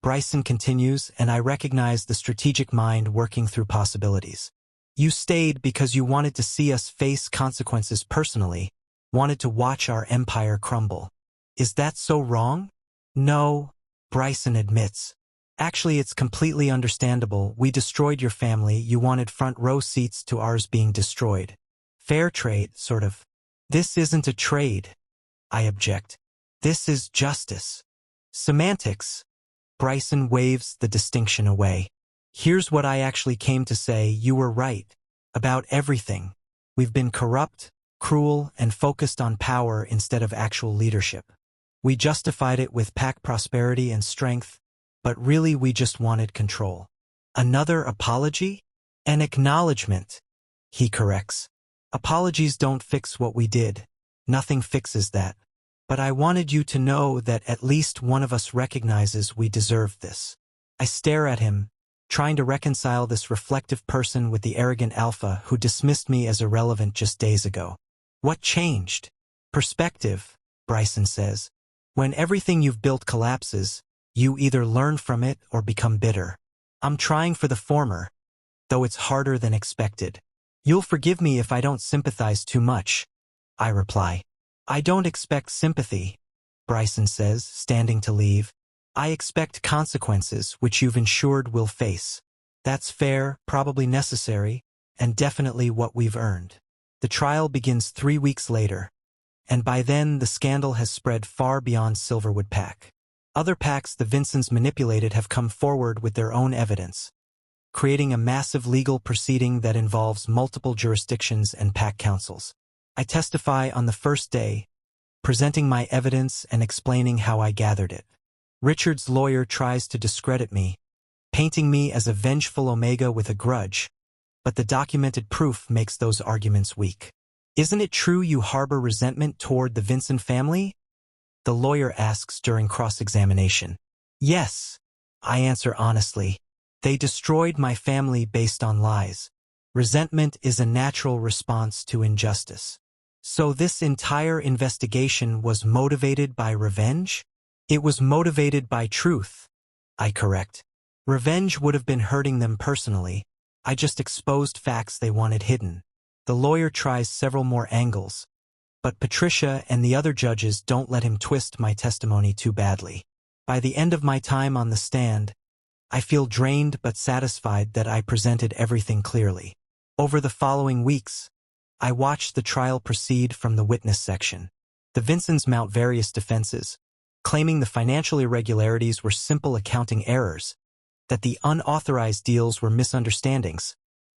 Bryson continues, and I recognize the strategic mind working through possibilities. You stayed because you wanted to see us face consequences personally, wanted to watch our empire crumble. Is that so wrong? No, Bryson admits. Actually, it's completely understandable. We destroyed your family. You wanted front row seats to ours being destroyed. Fair trade, sort of. This isn't a trade, I object. This is justice. Semantics. Bryson waves the distinction away. Here's what I actually came to say. You were right. About everything. We've been corrupt, cruel, and focused on power instead of actual leadership. We justified it with PAC prosperity and strength, but really we just wanted control. Another apology? An acknowledgement, he corrects. Apologies don't fix what we did. Nothing fixes that. But I wanted you to know that at least one of us recognizes we deserved this. I stare at him, trying to reconcile this reflective person with the arrogant alpha who dismissed me as irrelevant just days ago. What changed? Perspective, Bryson says. When everything you've built collapses, you either learn from it or become bitter. I'm trying for the former, though it's harder than expected. You'll forgive me if I don't sympathize too much, I reply. I don't expect sympathy, Bryson says, standing to leave. I expect consequences, which you've ensured we'll face. That's fair, probably necessary, and definitely what we've earned. The trial begins 3 weeks later, and by then the scandal has spread far beyond Silverwood PAC. Other PACs the Vincents manipulated have come forward with their own evidence, creating a massive legal proceeding that involves multiple jurisdictions and PAC councils. I testify on the first day, presenting my evidence and explaining how I gathered it. Richard's lawyer tries to discredit me, painting me as a vengeful Omega with a grudge, but the documented proof makes those arguments weak. Isn't it true you harbor resentment toward the Vincent family? The lawyer asks during cross-examination. Yes, I answer honestly. They destroyed my family based on lies. Resentment is a natural response to injustice. So this entire investigation was motivated by revenge? It was motivated by truth, I correct. Revenge would have been hurting them personally. I just exposed facts they wanted hidden. The lawyer tries several more angles, but Patricia and the other judges don't let him twist my testimony too badly. By the end of my time on the stand, I feel drained but satisfied that I presented everything clearly. Over the following weeks, I watch the trial proceed from the witness section. The Vincents mount various defenses, claiming the financial irregularities were simple accounting errors, that the unauthorized deals were misunderstandings,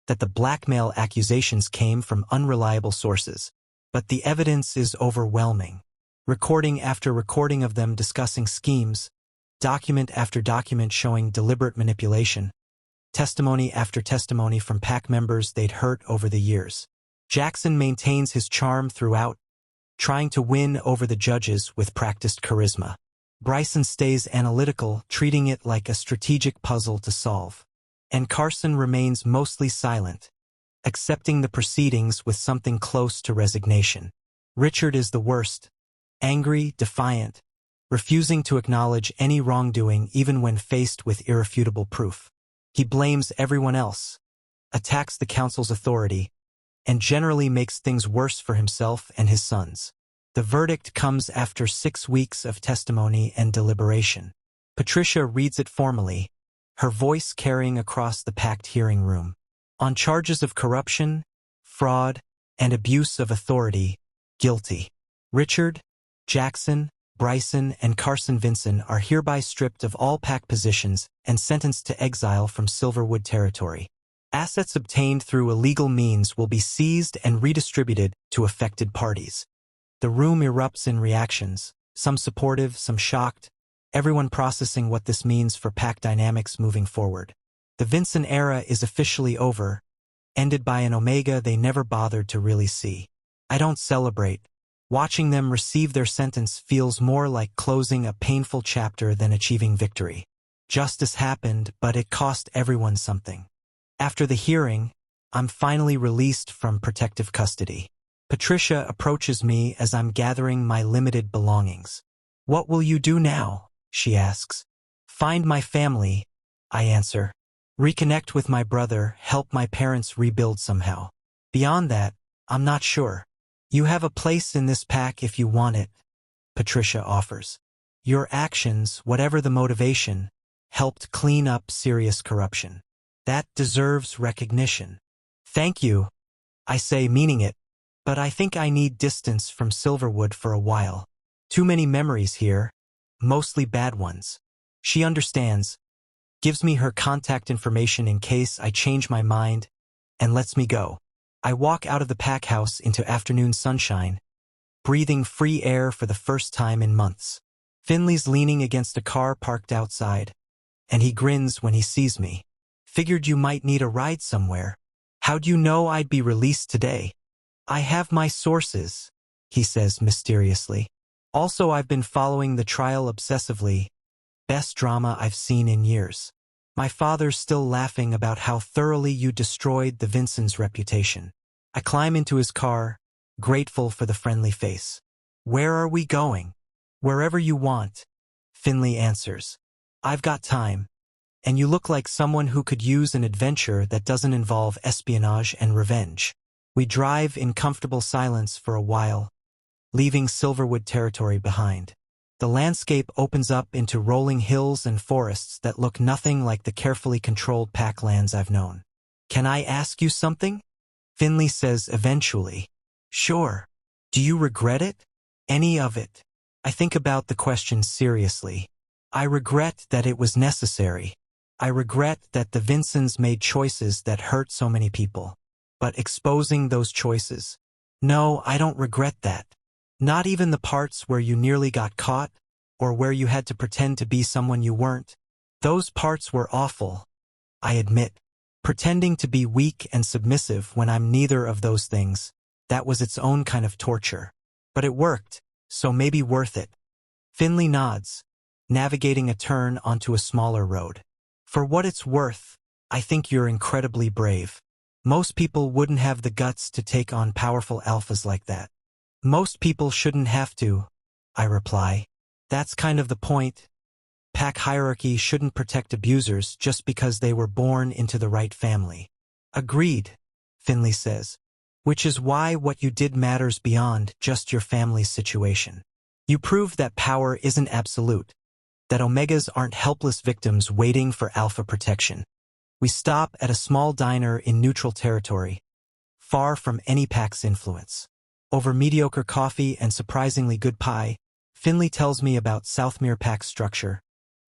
that the blackmail accusations came from unreliable sources. But the evidence is overwhelming. Recording after recording of them discussing schemes, document after document showing deliberate manipulation, testimony after testimony from PAC members they'd hurt over the years. Jackson maintains his charm throughout, trying to win over the judges with practiced charisma. Bryson stays analytical, treating it like a strategic puzzle to solve. And Carson remains mostly silent, accepting the proceedings with something close to resignation. Richard is the worst, angry, defiant, refusing to acknowledge any wrongdoing even when faced with irrefutable proof. He blames everyone else, attacks the council's authority, and generally makes things worse for himself and his sons. The verdict comes after 6 weeks of testimony and deliberation. Patricia reads it formally, her voice carrying across the packed hearing room. On charges of corruption, fraud, and abuse of authority, guilty. Richard, Jackson, Bryson, and Carson Vinson are hereby stripped of all PAC positions and sentenced to exile from Silverwood territory. Assets obtained through illegal means will be seized and redistributed to affected parties. The room erupts in reactions, some supportive, some shocked, everyone processing what this means for PAC dynamics moving forward. The Vinson era is officially over, ended by an omega they never bothered to really see. I don't celebrate. Watching them receive their sentence feels more like closing a painful chapter than achieving victory. Justice happened, but it cost everyone something. After the hearing, I'm finally released from protective custody. Patricia approaches me as I'm gathering my limited belongings. "What will you do now?" she asks. "Find my family," I answer. "Reconnect with my brother, help my parents rebuild somehow. Beyond that, I'm not sure. You have a place in this pack if you want it," Patricia offers. "Your actions, whatever the motivation, helped clean up serious corruption. That deserves recognition." "Thank you," I say, meaning it, but I think I need distance from Silverwood for a while. Too many memories here, mostly bad ones. She understands, gives me her contact information in case I change my mind, and lets me go. I walk out of the pack house into afternoon sunshine, breathing free air for the first time in months. Finley's leaning against a car parked outside, and he grins when he sees me. "Figured you might need a ride somewhere. How'd you know I'd be released today?" "I have my sources," he says mysteriously. "Also, I've been following the trial obsessively. Best drama I've seen in years. My father's still laughing about how thoroughly you destroyed the Vincent's reputation." I climb into his car, grateful for the friendly face. "Where are we going?" "Wherever you want," Finley answers. "I've got time, and you look like someone who could use an adventure that doesn't involve espionage and revenge." We drive in comfortable silence for a while, leaving Silverwood territory behind. The landscape opens up into rolling hills and forests that look nothing like the carefully controlled pack lands I've known. "Can I ask you something?" Finley says eventually. "Sure. Do you regret it? Any of it?" I think about the question seriously. I regret that it was necessary. I regret that the Vincents made choices that hurt so many people. But exposing those choices? No, I don't regret that. Not even the parts where you nearly got caught, or where you had to pretend to be someone you weren't. Those parts were awful, I admit. Pretending to be weak and submissive when I'm neither of those things, that was its own kind of torture. But it worked, so maybe worth it. Finley nods, navigating a turn onto a smaller road. "For what it's worth, I think you're incredibly brave. Most people wouldn't have the guts to take on powerful alphas like that." "Most people shouldn't have to," I reply. "That's kind of the point. Pack hierarchy shouldn't protect abusers just because they were born into the right family." "Agreed," Finley says. "Which is why what you did matters beyond just your family's situation. You proved that power isn't absolute, that omegas aren't helpless victims waiting for alpha protection." We stop at a small diner in neutral territory, far from any pack's influence. Over mediocre coffee and surprisingly good pie, Finley tells me about Southmere Pack's structure.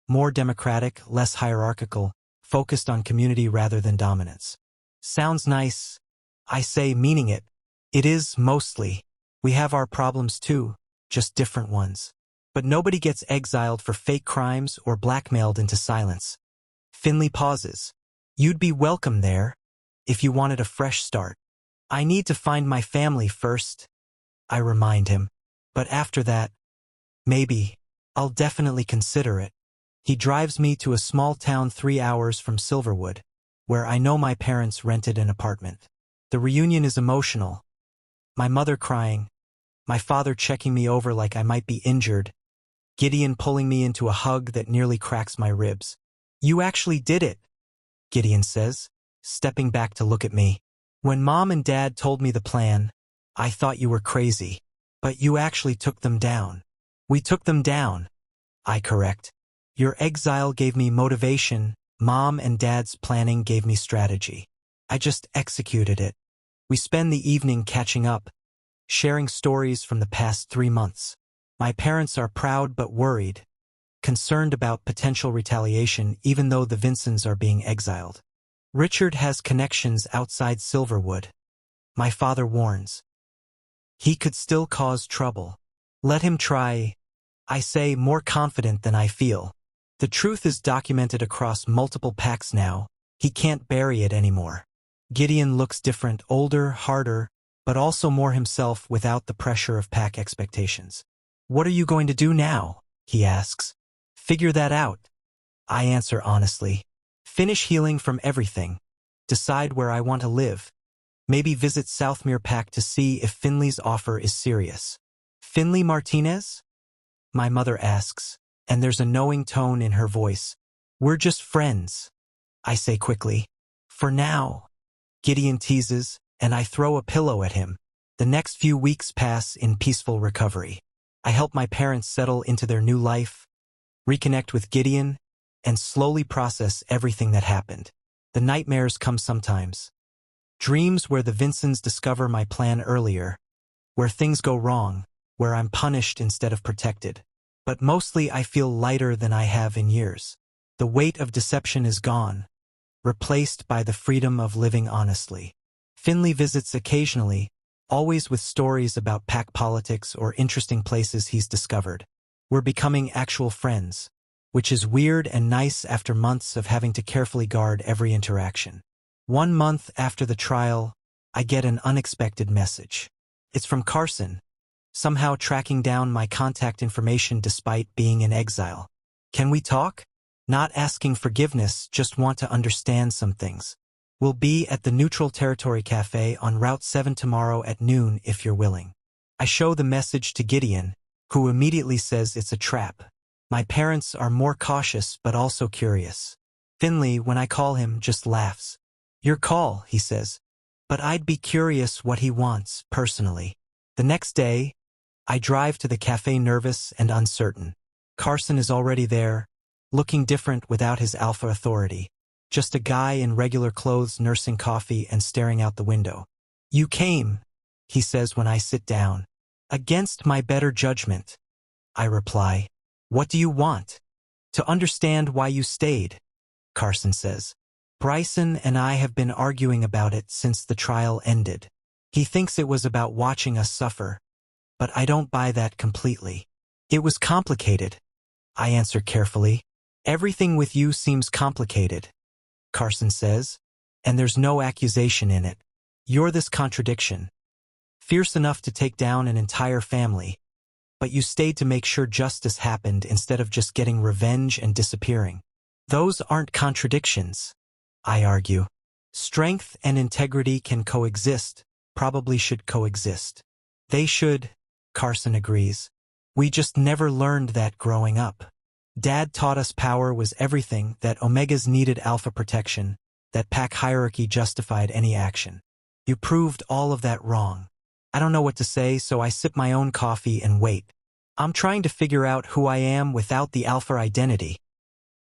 More democratic, less hierarchical, focused on community rather than dominance. Sounds nice, I say, meaning it. It is, mostly. We have our problems too, just different ones. But nobody gets exiled for fake crimes or blackmailed into silence. Finley pauses. You'd be welcome there, if you wanted a fresh start. I need to find my family first, I remind him. But after that, maybe, I'll definitely consider it. He drives me to a small town 3 hours from Silverwood, where I know my parents rented an apartment. The reunion is emotional. My mother crying, my father checking me over like I might be injured, Gideon pulling me into a hug that nearly cracks my ribs. You actually did it, Gideon says, stepping back to look at me. When Mom and Dad told me the plan, I thought you were crazy. But you actually took them down. We took them down, I correct. Your exile gave me motivation, Mom and Dad's planning gave me strategy. I just executed it. We spend the evening catching up, sharing stories from the past 3 months. My parents are proud but worried, concerned about potential retaliation even though the Vincents are being exiled. Richard has connections outside Silverwood. My father warns. He could still cause trouble. Let him try, I say, more confident than I feel. The truth is documented across multiple packs now. He can't bury it anymore. Gideon looks different, older, harder, but also more himself without the pressure of pack expectations. What are you going to do now? He asks. Figure that out. I answer honestly. Finish healing from everything. Decide where I want to live. Maybe visit Southmere Pack to see if Finley's offer is serious. Finley Martinez? My mother asks, and there's a knowing tone in her voice. We're just friends, I say quickly. For now. Gideon teases, and I throw a pillow at him. The next few weeks pass in peaceful recovery. I help my parents settle into their new life, reconnect with Gideon, and slowly process everything that happened. The nightmares come sometimes. Dreams where the Vincents discover my plan earlier, where things go wrong, where I'm punished instead of protected. But mostly I feel lighter than I have in years. The weight of deception is gone, replaced by the freedom of living honestly. Finley visits occasionally, always with stories about pack politics or interesting places he's discovered. We're becoming actual friends, which is weird and nice after months of having to carefully guard every interaction. 1 month after the trial, I get an unexpected message. It's from Carson, somehow tracking down my contact information despite being in exile. Can we talk? Not asking forgiveness, just want to understand some things. We'll be at the Neutral Territory Cafe on Route 7 tomorrow at noon if you're willing. I show the message to Gideon, who immediately says it's a trap. My parents are more cautious but also curious. Finley, when I call him, just laughs. Your call, he says. But I'd be curious what he wants, personally. The next day, I drive to the cafe nervous and uncertain. Carson is already there, looking different without his alpha authority. Just a guy in regular clothes nursing coffee and staring out the window. You came, he says when I sit down. Against my better judgment, I reply. What do you want? To understand why you stayed, Carson says. Bryson and I have been arguing about it since the trial ended. He thinks it was about watching us suffer, but I don't buy that completely. It was complicated, I answer carefully. Everything with you seems complicated, Carson says, and there's no accusation in it. You're this contradiction. Fierce enough to take down an entire family, but you stayed to make sure justice happened instead of just getting revenge and disappearing. Those aren't contradictions, I argue. Strength and integrity can coexist, probably should coexist. They should, Carson agrees. We just never learned that growing up. Dad taught us power was everything, that Omegas needed alpha protection, that pack hierarchy justified any action. You proved all of that wrong. I don't know what to say, so I sip my own coffee and wait. I'm trying to figure out who I am without the alpha identity,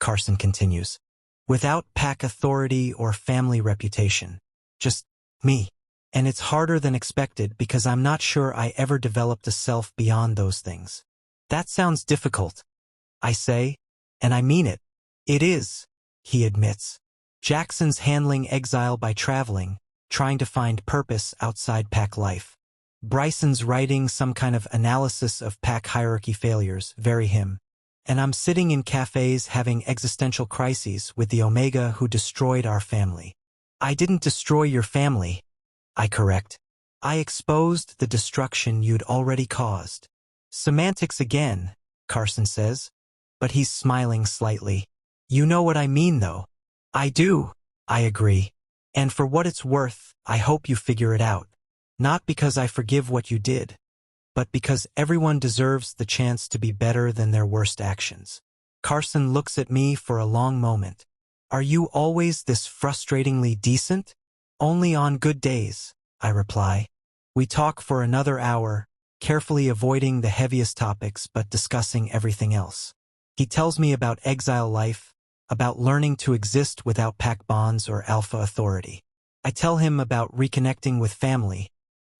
Carson continues. Without pack authority or family reputation. Just me. And it's harder than expected because I'm not sure I ever developed a self beyond those things. That sounds difficult, I say, and I mean it. It is, he admits. Jackson's handling exile by traveling, trying to find purpose outside pack life. Bryson's writing some kind of analysis of pack hierarchy failures, very him. And I'm sitting in cafes having existential crises with the Omega who destroyed our family. I didn't destroy your family, I correct. I exposed the destruction you'd already caused. Semantics again, Carson says, but he's smiling slightly. You know what I mean, though. I do, I agree. And for what it's worth, I hope you figure it out. Not because I forgive what you did, but because everyone deserves the chance to be better than their worst actions. Carson looks at me for a long moment. Are you always this frustratingly decent? Only on good days, I reply. We talk for another hour, carefully avoiding the heaviest topics but discussing everything else. He tells me about exile life, about learning to exist without pack bonds or alpha authority. I tell him about reconnecting with family,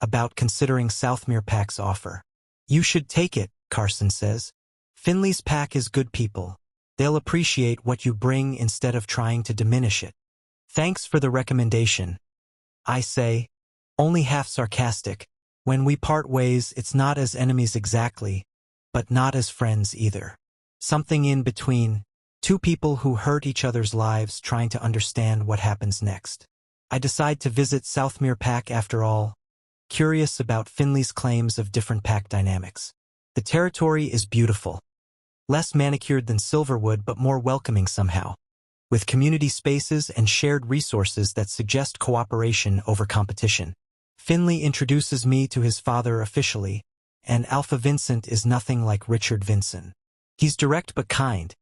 about considering Southmere Pack's offer. You should take it, Carson says. Finley's pack is good people. They'll appreciate what you bring instead of trying to diminish it. Thanks for the recommendation, I say, only half sarcastic. When we part ways, it's not as enemies exactly, but not as friends either. Something in between, two people who hurt each other's lives trying to understand what happens next. I decide to visit Southmere Pack after all, curious about Finley's claims of different pack dynamics. The territory is beautiful. Less manicured than Silverwood but more welcoming somehow, with community spaces and shared resources that suggest cooperation over competition. Finley introduces me to his father officially, and Alpha Vincent is nothing like Richard Vincent. He's direct but kind,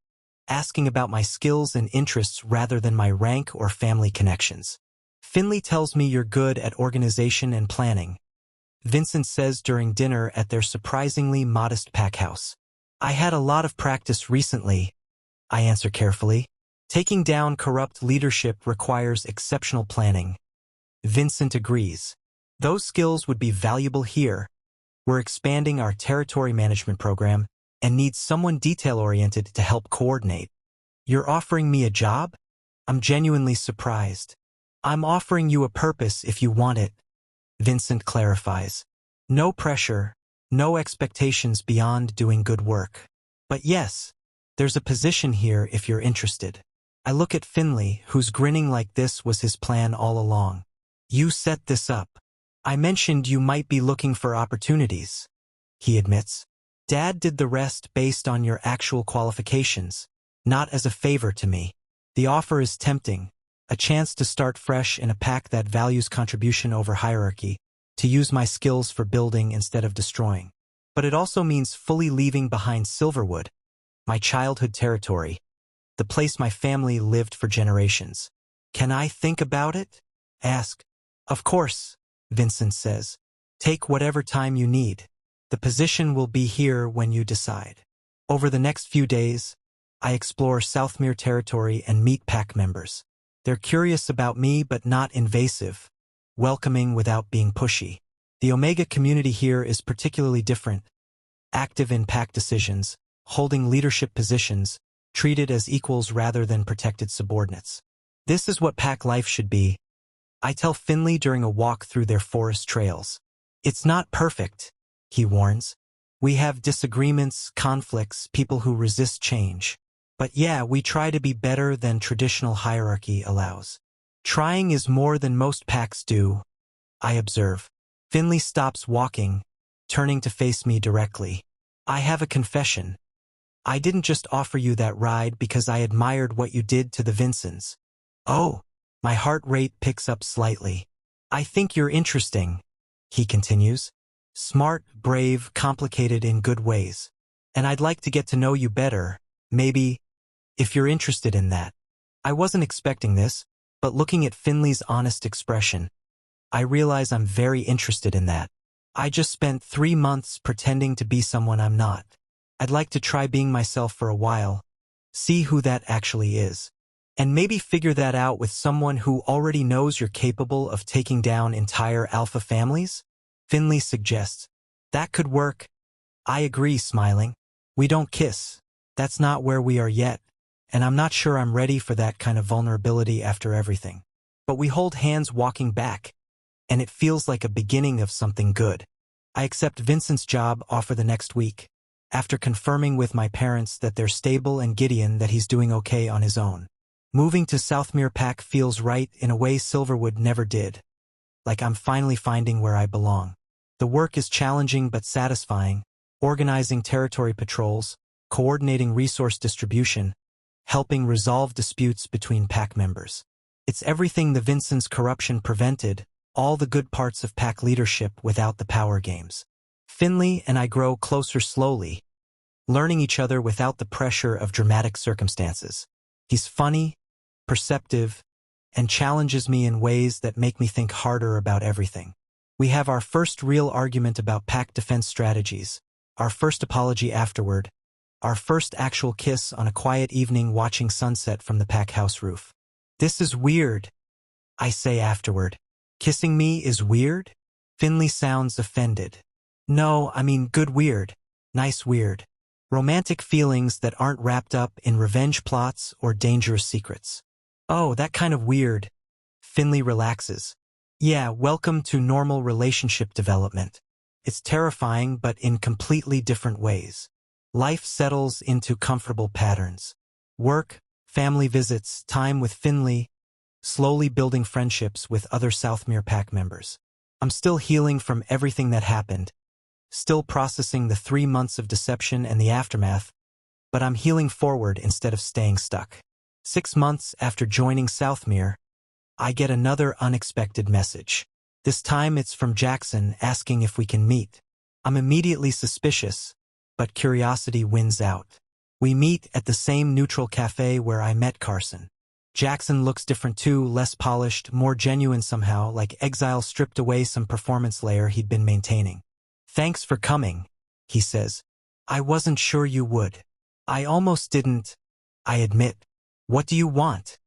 asking about my skills and interests rather than my rank or family connections. Finley tells me you're good at organization and planning, Vincent says during dinner at their surprisingly modest pack house. I had a lot of practice recently, I answer carefully. Taking down corrupt leadership requires exceptional planning. Vincent agrees. Those skills would be valuable here. We're expanding our territory management program and need someone detail-oriented to help coordinate. You're offering me a job? I'm genuinely surprised. I'm offering you a purpose if you want it, Vincent clarifies. No pressure, no expectations beyond doing good work. But yes, there's a position here if you're interested. I look at Finley, who's grinning like this was his plan all along. You set this up. I mentioned you might be looking for opportunities, he admits. Dad did the rest based on your actual qualifications, not as a favor to me. The offer is tempting, a chance to start fresh in a pack that values contribution over hierarchy, to use my skills for building instead of destroying. But it also means fully leaving behind Silverwood, my childhood territory, the place my family lived for generations. Can I think about it? Ask. Of course, Vincent says. Take whatever time you need. The position will be here when you decide. Over the next few days, I explore Southmere territory and meet pack members. They're curious about me but not invasive, welcoming without being pushy. The Omega community here is particularly different, active in pack decisions, holding leadership positions, treated as equals rather than protected subordinates. This is what pack life should be, I tell Finley during a walk through their forest trails. It's not perfect, he warns. We have disagreements, conflicts, people who resist change. But yeah, we try to be better than traditional hierarchy allows. Trying is more than most packs do, I observe. Finley stops walking, turning to face me directly. I have a confession. I didn't just offer you that ride because I admired what you did to the Vincents. Oh, my heart rate picks up slightly. I think you're interesting, he continues. Smart, brave, complicated in good ways. And I'd like to get to know you better, maybe, if you're interested in that. I wasn't expecting this, but looking at Finley's honest expression, I realize I'm very interested in that. I just spent 3 months pretending to be someone I'm not. I'd like to try being myself for a while, see who that actually is. And maybe figure that out with someone who already knows you're capable of taking down entire alpha families? Finley suggests. That could work. I agree, smiling. We don't kiss. That's not where we are yet, and I'm not sure I'm ready for that kind of vulnerability after everything. But we hold hands walking back, and it feels like a beginning of something good. I accept Vincent's job offer the next week, after confirming with my parents that they're stable and Gideon that he's doing okay on his own. Moving to Southmere Pack feels right in a way Silverwood never did. Like I'm finally finding where I belong. The work is challenging but satisfying, organizing territory patrols, coordinating resource distribution, helping resolve disputes between Pack members. It's everything the Vincent's corruption prevented, all the good parts of Pack leadership without the power games. Finley and I grow closer slowly, learning each other without the pressure of dramatic circumstances. He's funny, perceptive, and challenges me in ways that make me think harder about everything. We have our first real argument about Pack defense strategies, our first apology afterward, our first actual kiss on a quiet evening watching sunset from the Pack house roof. This is weird, I say afterward. Kissing me is weird? Finley sounds offended. No, I mean good weird. Nice weird. Romantic feelings that aren't wrapped up in revenge plots or dangerous secrets. Oh, that kind of weird. Finley relaxes. Yeah, welcome to normal relationship development. It's terrifying but in completely different ways. Life settles into comfortable patterns. Work, family visits, time with Finley, slowly building friendships with other Southmere Pack members. I'm still healing from everything that happened, still processing the 3 months of deception and the aftermath, but I'm healing forward instead of staying stuck. 6 months after joining Southmere, I get another unexpected message. This time it's from Jackson asking if we can meet. I'm immediately suspicious, but curiosity wins out. We meet at the same neutral cafe where I met Carson. Jackson looks different too, less polished, more genuine somehow, like exile stripped away some performance layer he'd been maintaining. Thanks for coming, he says. I wasn't sure you would. I almost didn't, I admit. What do you want?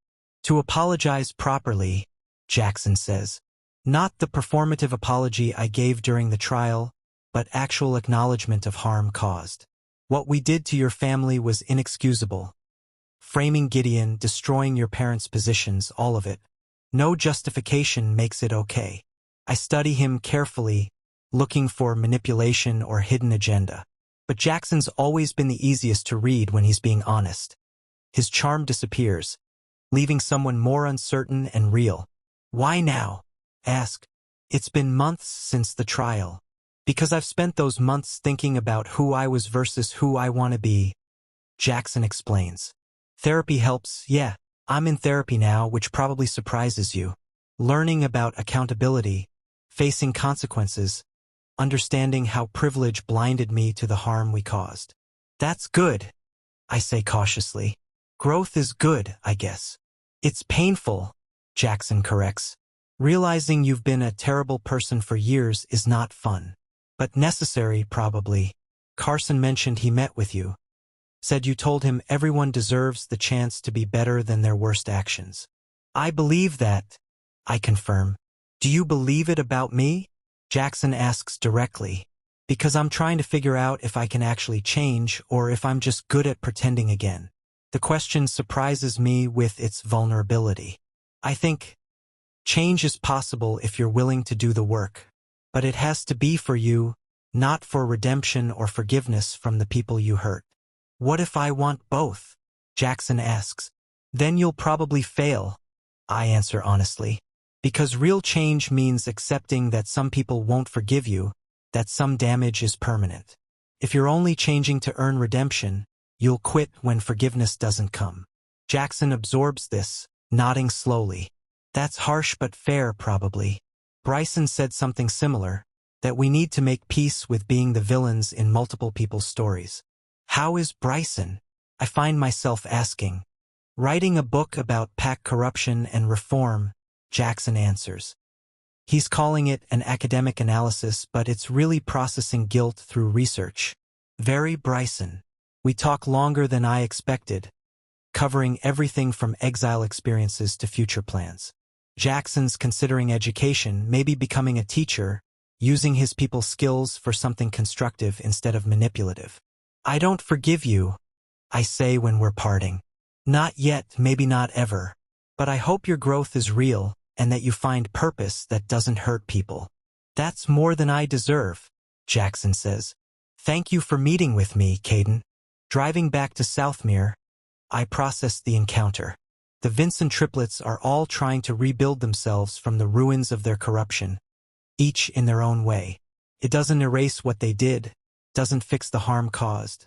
To apologize properly, Jackson says. Not the performative apology I gave during the trial, but actual acknowledgement of harm caused. What we did to your family was inexcusable. Framing Gideon, destroying your parents' positions, all of it. No justification makes it okay. I study him carefully, looking for manipulation or hidden agenda. But Jackson's always been the easiest to read when he's being honest. His charm disappears, leaving someone more uncertain and real. Why now? Ask. It's been months since the trial. Because I've spent those months thinking about who I was versus who I want to be, Jackson explains. Therapy helps, yeah. I'm in therapy now, which probably surprises you. Learning about accountability, facing consequences, understanding how privilege blinded me to the harm we caused. That's good, I say cautiously. Growth is good, I guess. It's painful, Jackson corrects. Realizing you've been a terrible person for years is not fun. But necessary, probably. Carson mentioned he met with you. Said you told him everyone deserves the chance to be better than their worst actions. I believe that, I confirm. Do you believe it about me? Jackson asks directly. Because I'm trying to figure out if I can actually change or if I'm just good at pretending again. The question surprises me with its vulnerability. I think change is possible if you're willing to do the work. But it has to be for you, not for redemption or forgiveness from the people you hurt. What if I want both? Jackson asks. Then you'll probably fail, I answer honestly. Because real change means accepting that some people won't forgive you, that some damage is permanent. If you're only changing to earn redemption, you'll quit when forgiveness doesn't come. Jackson absorbs this, nodding slowly. That's harsh but fair, probably. Bryson said something similar, that we need to make peace with being the villains in multiple people's stories. How is Bryson? I find myself asking. Writing a book about Pack corruption and reform, Jackson answers. He's calling it an academic analysis, but it's really processing guilt through research. Very Bryson. We talk longer than I expected. covering everything from exile experiences to future plans. Jackson's considering education, maybe becoming a teacher, using his people's skills for something constructive instead of manipulative. I don't forgive you, I say when we're parting. Not yet, maybe not ever. But I hope your growth is real and that you find purpose that doesn't hurt people. That's more than I deserve, Jackson says. Thank you for meeting with me, Caden. Driving back to Southmere, I process the encounter. The Vincent triplets are all trying to rebuild themselves from the ruins of their corruption, each in their own way. It doesn't erase what they did, doesn't fix the harm caused,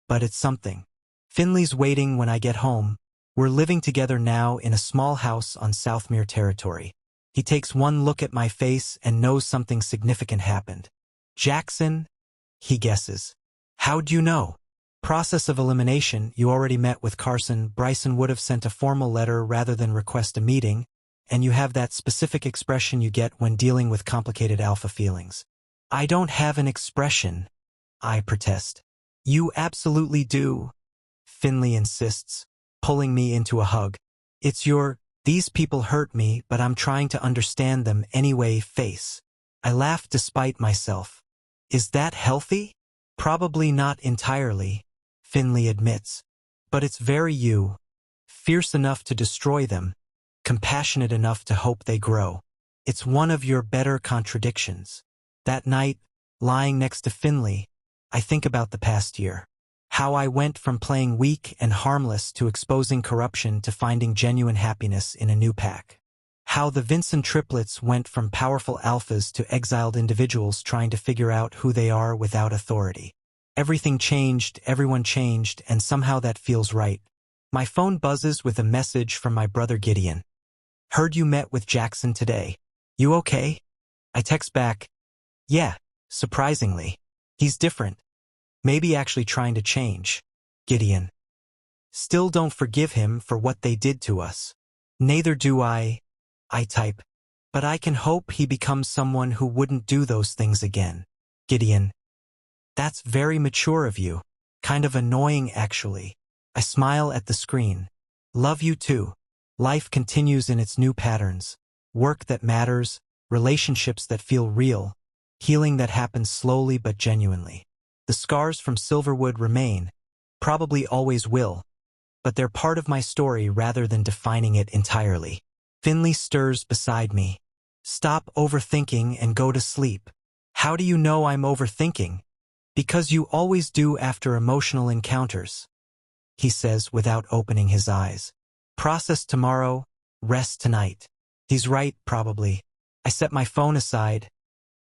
but it's something. Finley's waiting when I get home. We're living together now in a small house on Southmere territory. He takes one look at my face and knows something significant happened. Jackson, he guesses. How'd you know? Process of elimination. You already met with Carson. Bryson would have sent a formal letter rather than request a meeting, and you have that specific expression you get when dealing with complicated alpha feelings. I don't have an expression, I protest. You absolutely do, Finley insists, pulling me into a hug. It's your, these people hurt me, but I'm trying to understand them anyway face. I laugh despite myself. Is that healthy? Probably not entirely, Finley admits. But it's very you. Fierce enough to destroy them, compassionate enough to hope they grow. It's one of your better contradictions. That night, lying next to Finley, I think about the past year. How I went from playing weak and harmless to exposing corruption to finding genuine happiness in a new pack. How the Vincent triplets went from powerful alphas to exiled individuals trying to figure out who they are without authority. Everything changed, everyone changed, and somehow that feels right. My phone buzzes with a message from my brother Gideon. Heard you met with Jackson today. You okay? I text back, yeah, surprisingly. He's different. Maybe actually trying to change. Gideon. Still don't forgive him for what they did to us. Neither do I type. But I can hope he becomes someone who wouldn't do those things again. Gideon. That's very mature of you. Kind of annoying, actually. I smile at the screen. Love you too. Life continues in its new patterns. Work that matters, relationships that feel real, healing that happens slowly but genuinely. The scars from Silverwood remain, probably always will, but they're part of my story rather than defining it entirely. Finley stirs beside me. Stop overthinking and go to sleep. How do you know I'm overthinking? Because you always do after emotional encounters, he says without opening his eyes. Process tomorrow, rest tonight. He's right, probably. I set my phone aside,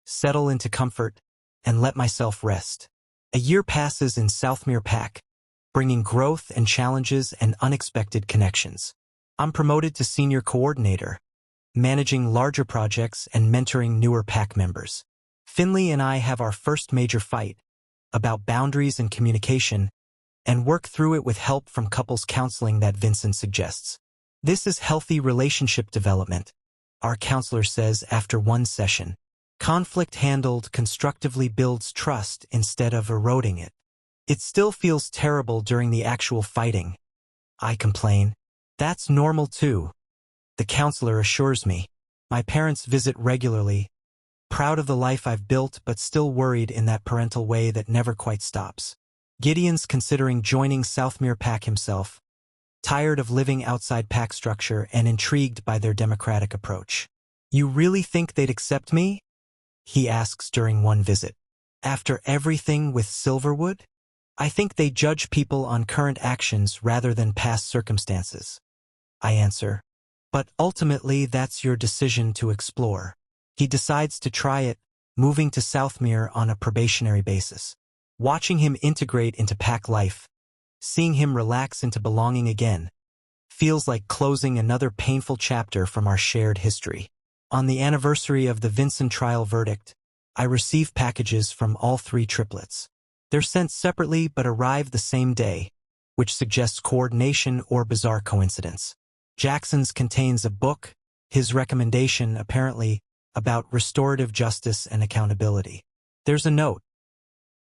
settle into comfort, and let myself rest. A year passes in Southmere Pack, bringing growth and challenges and unexpected connections. I'm promoted to senior coordinator, managing larger projects and mentoring newer pack members. Finley and I have our first major fight about boundaries and communication, and work through it with help from couples counseling that Vincent suggests. This is healthy relationship development, our counselor says after one session. Conflict handled constructively builds trust instead of eroding it. It still feels terrible during the actual fighting, I complain. That's normal too, the counselor assures me. My parents visit regularly, proud of the life I've built but still worried in that parental way that never quite stops. Gideon's considering joining Southmere Pack himself, tired of living outside pack structure and intrigued by their democratic approach. You really think they'd accept me? He asks during one visit. After everything with Silverwood? I think they judge people on current actions rather than past circumstances, I answer. But ultimately that's your decision to explore. He decides to try it, moving to Southmere on a probationary basis. Watching him integrate into pack life, seeing him relax into belonging again, feels like closing another painful chapter from our shared history. On the anniversary of the Vincent trial verdict, I receive packages from all three triplets. They're sent separately but arrive the same day, which suggests coordination or bizarre coincidence. Jackson's contains a book, his recommendation apparently about restorative justice and accountability. There's a note.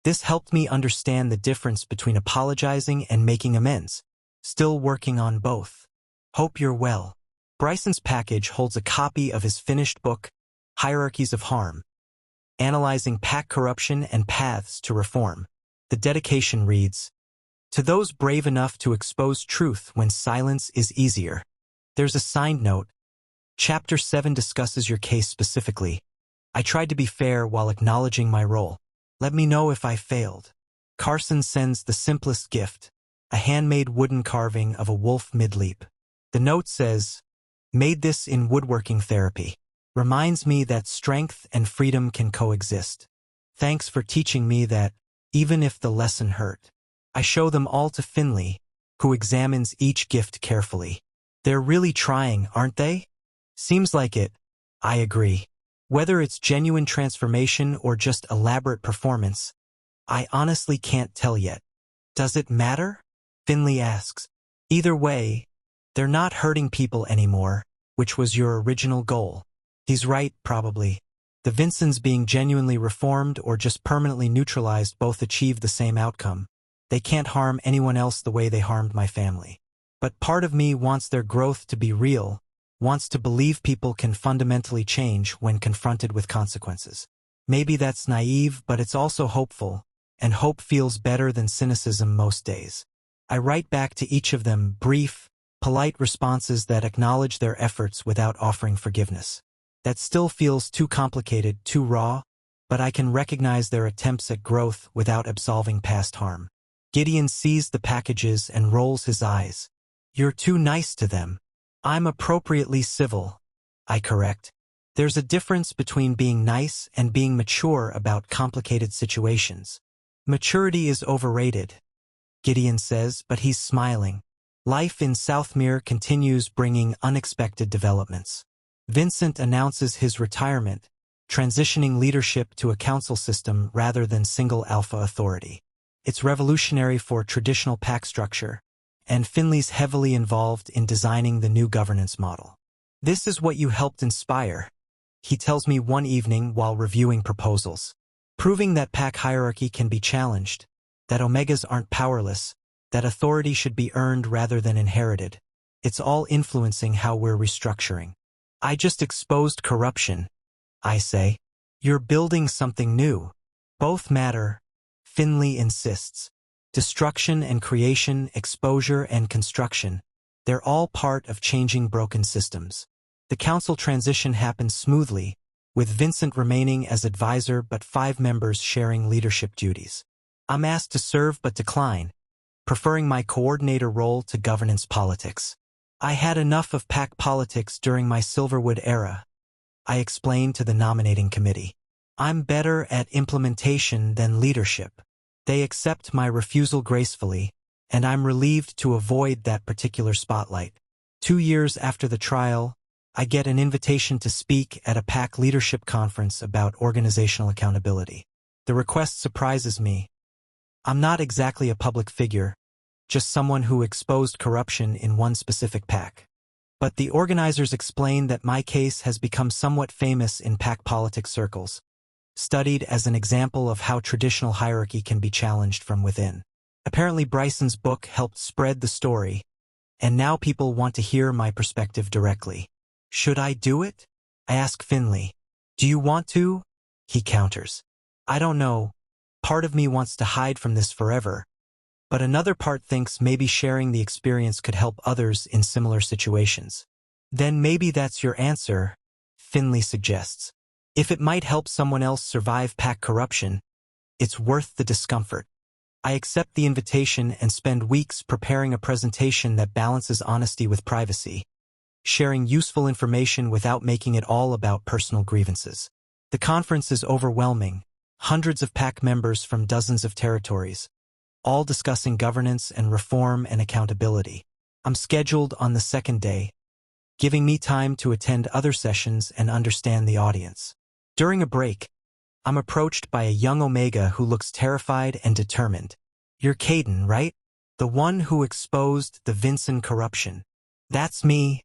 This helped me understand the difference between apologizing and making amends. Still working on both. Hope you're well. Bryson's package holds a copy of his finished book, Hierarchies of Harm, Analyzing Pack Corruption and Paths to Reform. The dedication reads, "To those brave enough to expose truth when silence is easier." There's a signed note. Chapter 7 discusses your case specifically. I tried to be fair while acknowledging my role. Let me know if I failed. Carson sends the simplest gift, a handmade wooden carving of a wolf mid-leap. The note says, "Made this in woodworking therapy. Reminds me that strength and freedom can coexist. Thanks for teaching me that, even if the lesson hurt." I show them all to Finley, who examines each gift carefully. They're really trying, aren't they? Seems like it. I agree. Whether it's genuine transformation or just elaborate performance, I honestly can't tell yet. Does it matter? Finley asks. Either way, they're not hurting people anymore, which was your original goal. He's right, probably. The Vincents being genuinely reformed or just permanently neutralized both achieve the same outcome. They can't harm anyone else the way they harmed my family. But part of me wants their growth to be real, wants to believe people can fundamentally change when confronted with consequences. Maybe that's naive, but it's also hopeful, and hope feels better than cynicism most days. I write back to each of them brief, polite responses that acknowledge their efforts without offering forgiveness. That still feels too complicated, too raw, but I can recognize their attempts at growth without absolving past harm. Gideon sees the packages and rolls his eyes. You're too nice to them. I'm appropriately civil, I correct. There's a difference between being nice and being mature about complicated situations. Maturity is overrated, Gideon says, but he's smiling. Life in Southmere continues bringing unexpected developments. Vincent announces his retirement, transitioning leadership to a council system rather than single alpha authority. It's revolutionary for traditional pack structure, and Finley's heavily involved in designing the new governance model. This is what you helped inspire, he tells me one evening while reviewing proposals. Proving that pack hierarchy can be challenged, that omegas aren't powerless, that authority should be earned rather than inherited. It's all influencing how we're restructuring. I just exposed corruption, I say. You're building something new. Both matter, Finley insists. Destruction and creation, exposure and construction, they're all part of changing broken systems. The council transition happens smoothly, with Vincent remaining as advisor but 5 members sharing leadership duties. I'm asked to serve but decline, preferring my coordinator role to governance politics. I had enough of pack politics during my Silverwood era, I explained to the nominating committee. I'm better at implementation than leadership. They accept my refusal gracefully, and I'm relieved to avoid that particular spotlight. 2 years after the trial, I get an invitation to speak at a pack leadership conference about organizational accountability. The request surprises me. I'm not exactly a public figure, just someone who exposed corruption in one specific pack. But the organizers explain that my case has become somewhat famous in pack politics circles, studied as an example of how traditional hierarchy can be challenged from within. Apparently Bryson's book helped spread the story, and now people want to hear my perspective directly. Should I do it? I ask Finley. Do you want to? He counters. I don't know. Part of me wants to hide from this forever, but another part thinks maybe sharing the experience could help others in similar situations. Then maybe that's your answer, Finley suggests. If it might help someone else survive pack corruption, it's worth the discomfort. I accept the invitation and spend weeks preparing a presentation that balances honesty with privacy, sharing useful information without making it all about personal grievances. The conference is overwhelming, hundreds of pack members from dozens of territories, all discussing governance and reform and accountability. I'm scheduled on the second day, giving me time to attend other sessions and understand the audience. During a break, I'm approached by a young Omega who looks terrified and determined. You're Caden, right? The one who exposed the Vincent corruption. That's me,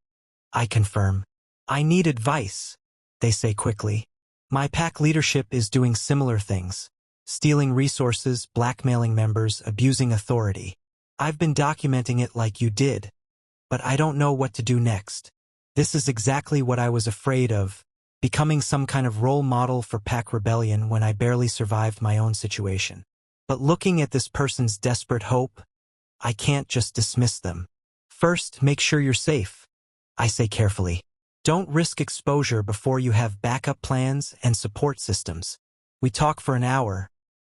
I confirm. I need advice, they say quickly. My pack leadership is doing similar things, stealing resources, blackmailing members, abusing authority. I've been documenting it like you did, but I don't know what to do next. This is exactly what I was afraid of, becoming some kind of role model for pack rebellion when I barely survived my own situation. But looking at this person's desperate hope, I can't just dismiss them. First, make sure you're safe, I say carefully. Don't risk exposure before you have backup plans and support systems. We talk for an hour,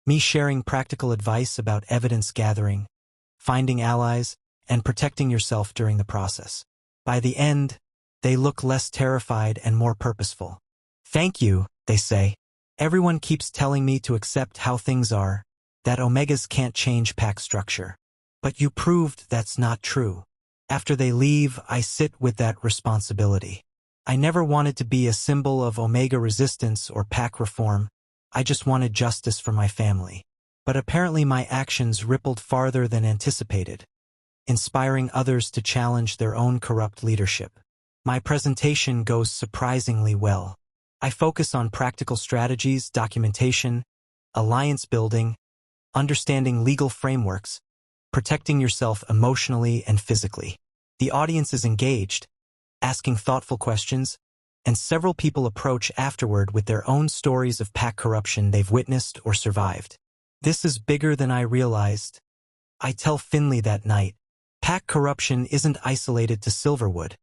me sharing practical advice about evidence gathering, finding allies, and protecting yourself during the process. By the end, they look less terrified and more purposeful. Thank you, they say. Everyone keeps telling me to accept how things are, that omegas can't change pack structure. But you proved that's not true. After they leave, I sit with that responsibility. I never wanted to be a symbol of omega resistance or pack reform. I just wanted justice for my family. But apparently my actions rippled farther than anticipated, inspiring others to challenge their own corrupt leadership. My presentation goes surprisingly well. I focus on practical strategies, documentation, alliance building, understanding legal frameworks, protecting yourself emotionally and physically. The audience is engaged, asking thoughtful questions, and several people approach afterward with their own stories of pack corruption they've witnessed or survived. This is bigger than I realized. I tell Finley that night, pack corruption isn't isolated to Silverwood.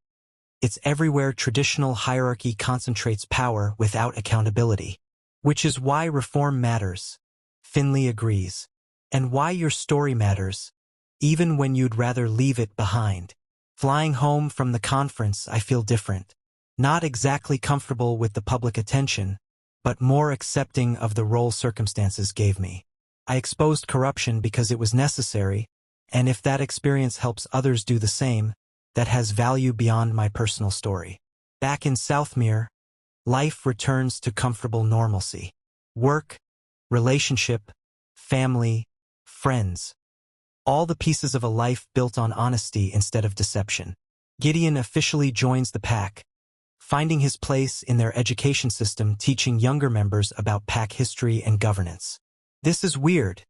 It's everywhere traditional hierarchy concentrates power without accountability. Which is why reform matters. Finley agrees. And why your story matters, even when you'd rather leave it behind. Flying home from the conference, I feel different. Not exactly comfortable with the public attention, but more accepting of the role circumstances gave me. I exposed corruption because it was necessary, and if that experience helps others do the same, that has value beyond my personal story. Back in Southmere, life returns to comfortable normalcy. Work, relationship, family, friends. All the pieces of a life built on honesty instead of deception. Gideon officially joins the pack, finding his place in their education system teaching younger members about pack history and governance. This is weird,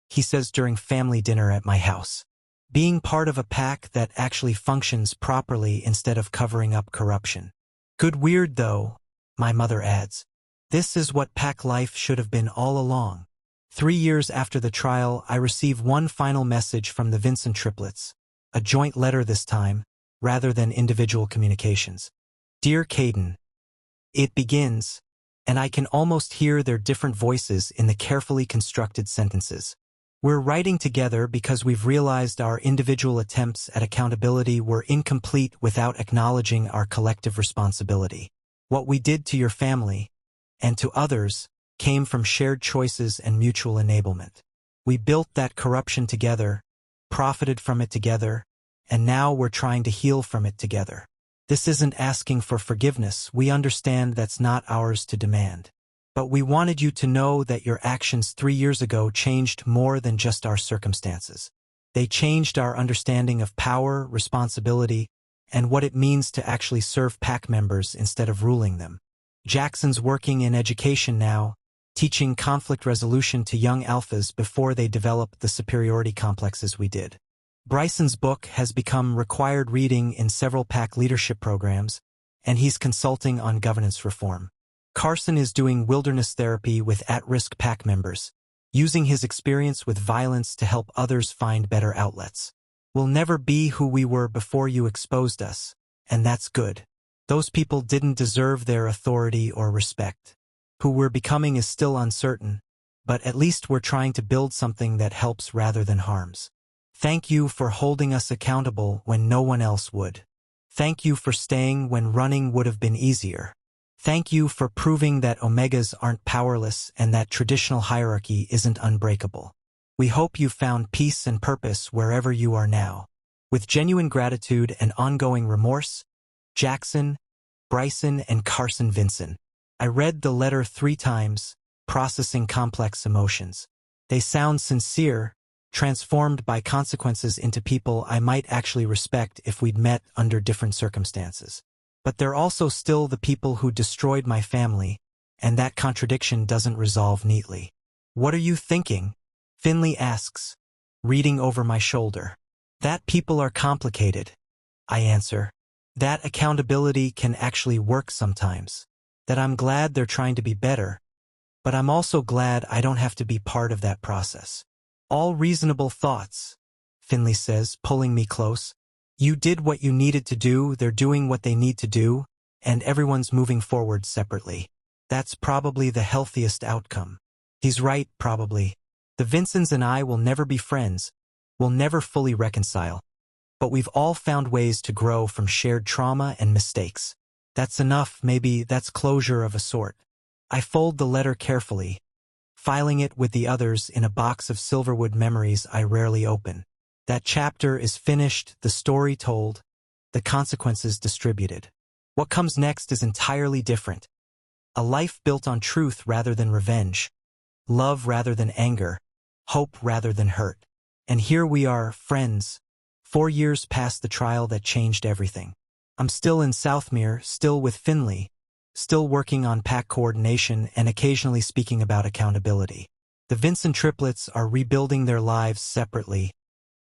he says during family dinner at my house. Being part of a pack that actually functions properly instead of covering up corruption. Good weird though, my mother adds. This is what pack life should have been all along. 3 years after the trial, I receive one final message from the Vincent triplets, a joint letter this time, rather than individual communications. Dear Caden, it begins, and I can almost hear their different voices in the carefully constructed sentences. We're writing together because we've realized our individual attempts at accountability were incomplete without acknowledging our collective responsibility. What we did to your family, and to others, came from shared choices and mutual enablement. We built that corruption together, profited from it together, and now we're trying to heal from it together. This isn't asking for forgiveness, we understand that's not ours to demand. But we wanted you to know that your actions 3 years ago changed more than just our circumstances. They changed our understanding of power, responsibility, and what it means to actually serve pack members instead of ruling them. Jackson's working in education now, teaching conflict resolution to young alphas before they develop the superiority complexes we did. Bryson's book has become required reading in several pack leadership programs, and he's consulting on governance reform. Carson is doing wilderness therapy with at-risk pack members, using his experience with violence to help others find better outlets. We'll never be who we were before you exposed us, and that's good. Those people didn't deserve their authority or respect. Who we're becoming is still uncertain, but at least we're trying to build something that helps rather than harms. Thank you for holding us accountable when no one else would. Thank you for staying when running would have been easier. Thank you for proving that omegas aren't powerless and that traditional hierarchy isn't unbreakable. We hope you found peace and purpose wherever you are now. With genuine gratitude and ongoing remorse, Jackson, Bryson, and Carson Vinson. I read the letter 3 times, processing complex emotions. They sound sincere, transformed by consequences into people I might actually respect if we'd met under different circumstances. But they're also still the people who destroyed my family, and that contradiction doesn't resolve neatly. What are you thinking? Finley asks, reading over my shoulder. That people are complicated, I answer. That accountability can actually work sometimes. That I'm glad they're trying to be better, but I'm also glad I don't have to be part of that process. All reasonable thoughts, Finley says, pulling me close. You did what you needed to do, they're doing what they need to do, and everyone's moving forward separately. That's probably the healthiest outcome. He's right, probably. The Vincents and I will never be friends. We'll never fully reconcile. But we've all found ways to grow from shared trauma and mistakes. That's enough, maybe that's closure of a sort. I fold the letter carefully, filing it with the others in a box of Silverwood memories I rarely open. That chapter is finished, the story told, the consequences distributed. What comes next is entirely different. A life built on truth rather than revenge, love rather than anger, hope rather than hurt. And here we are, friends, 4 years past the trial that changed everything. I'm still in Southmere, still with Finley, still working on pack coordination and occasionally speaking about accountability. The Vincent triplets are rebuilding their lives separately,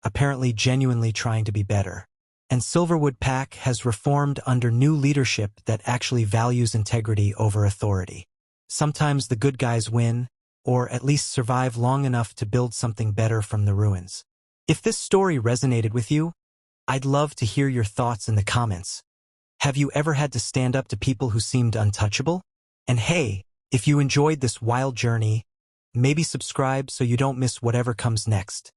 apparently genuinely trying to be better. And Silverwood Pack has reformed under new leadership that actually values integrity over authority. Sometimes the good guys win, or at least survive long enough to build something better from the ruins. If this story resonated with you, I'd love to hear your thoughts in the comments. Have you ever had to stand up to people who seemed untouchable? And hey, if you enjoyed this wild journey, maybe subscribe so you don't miss whatever comes next.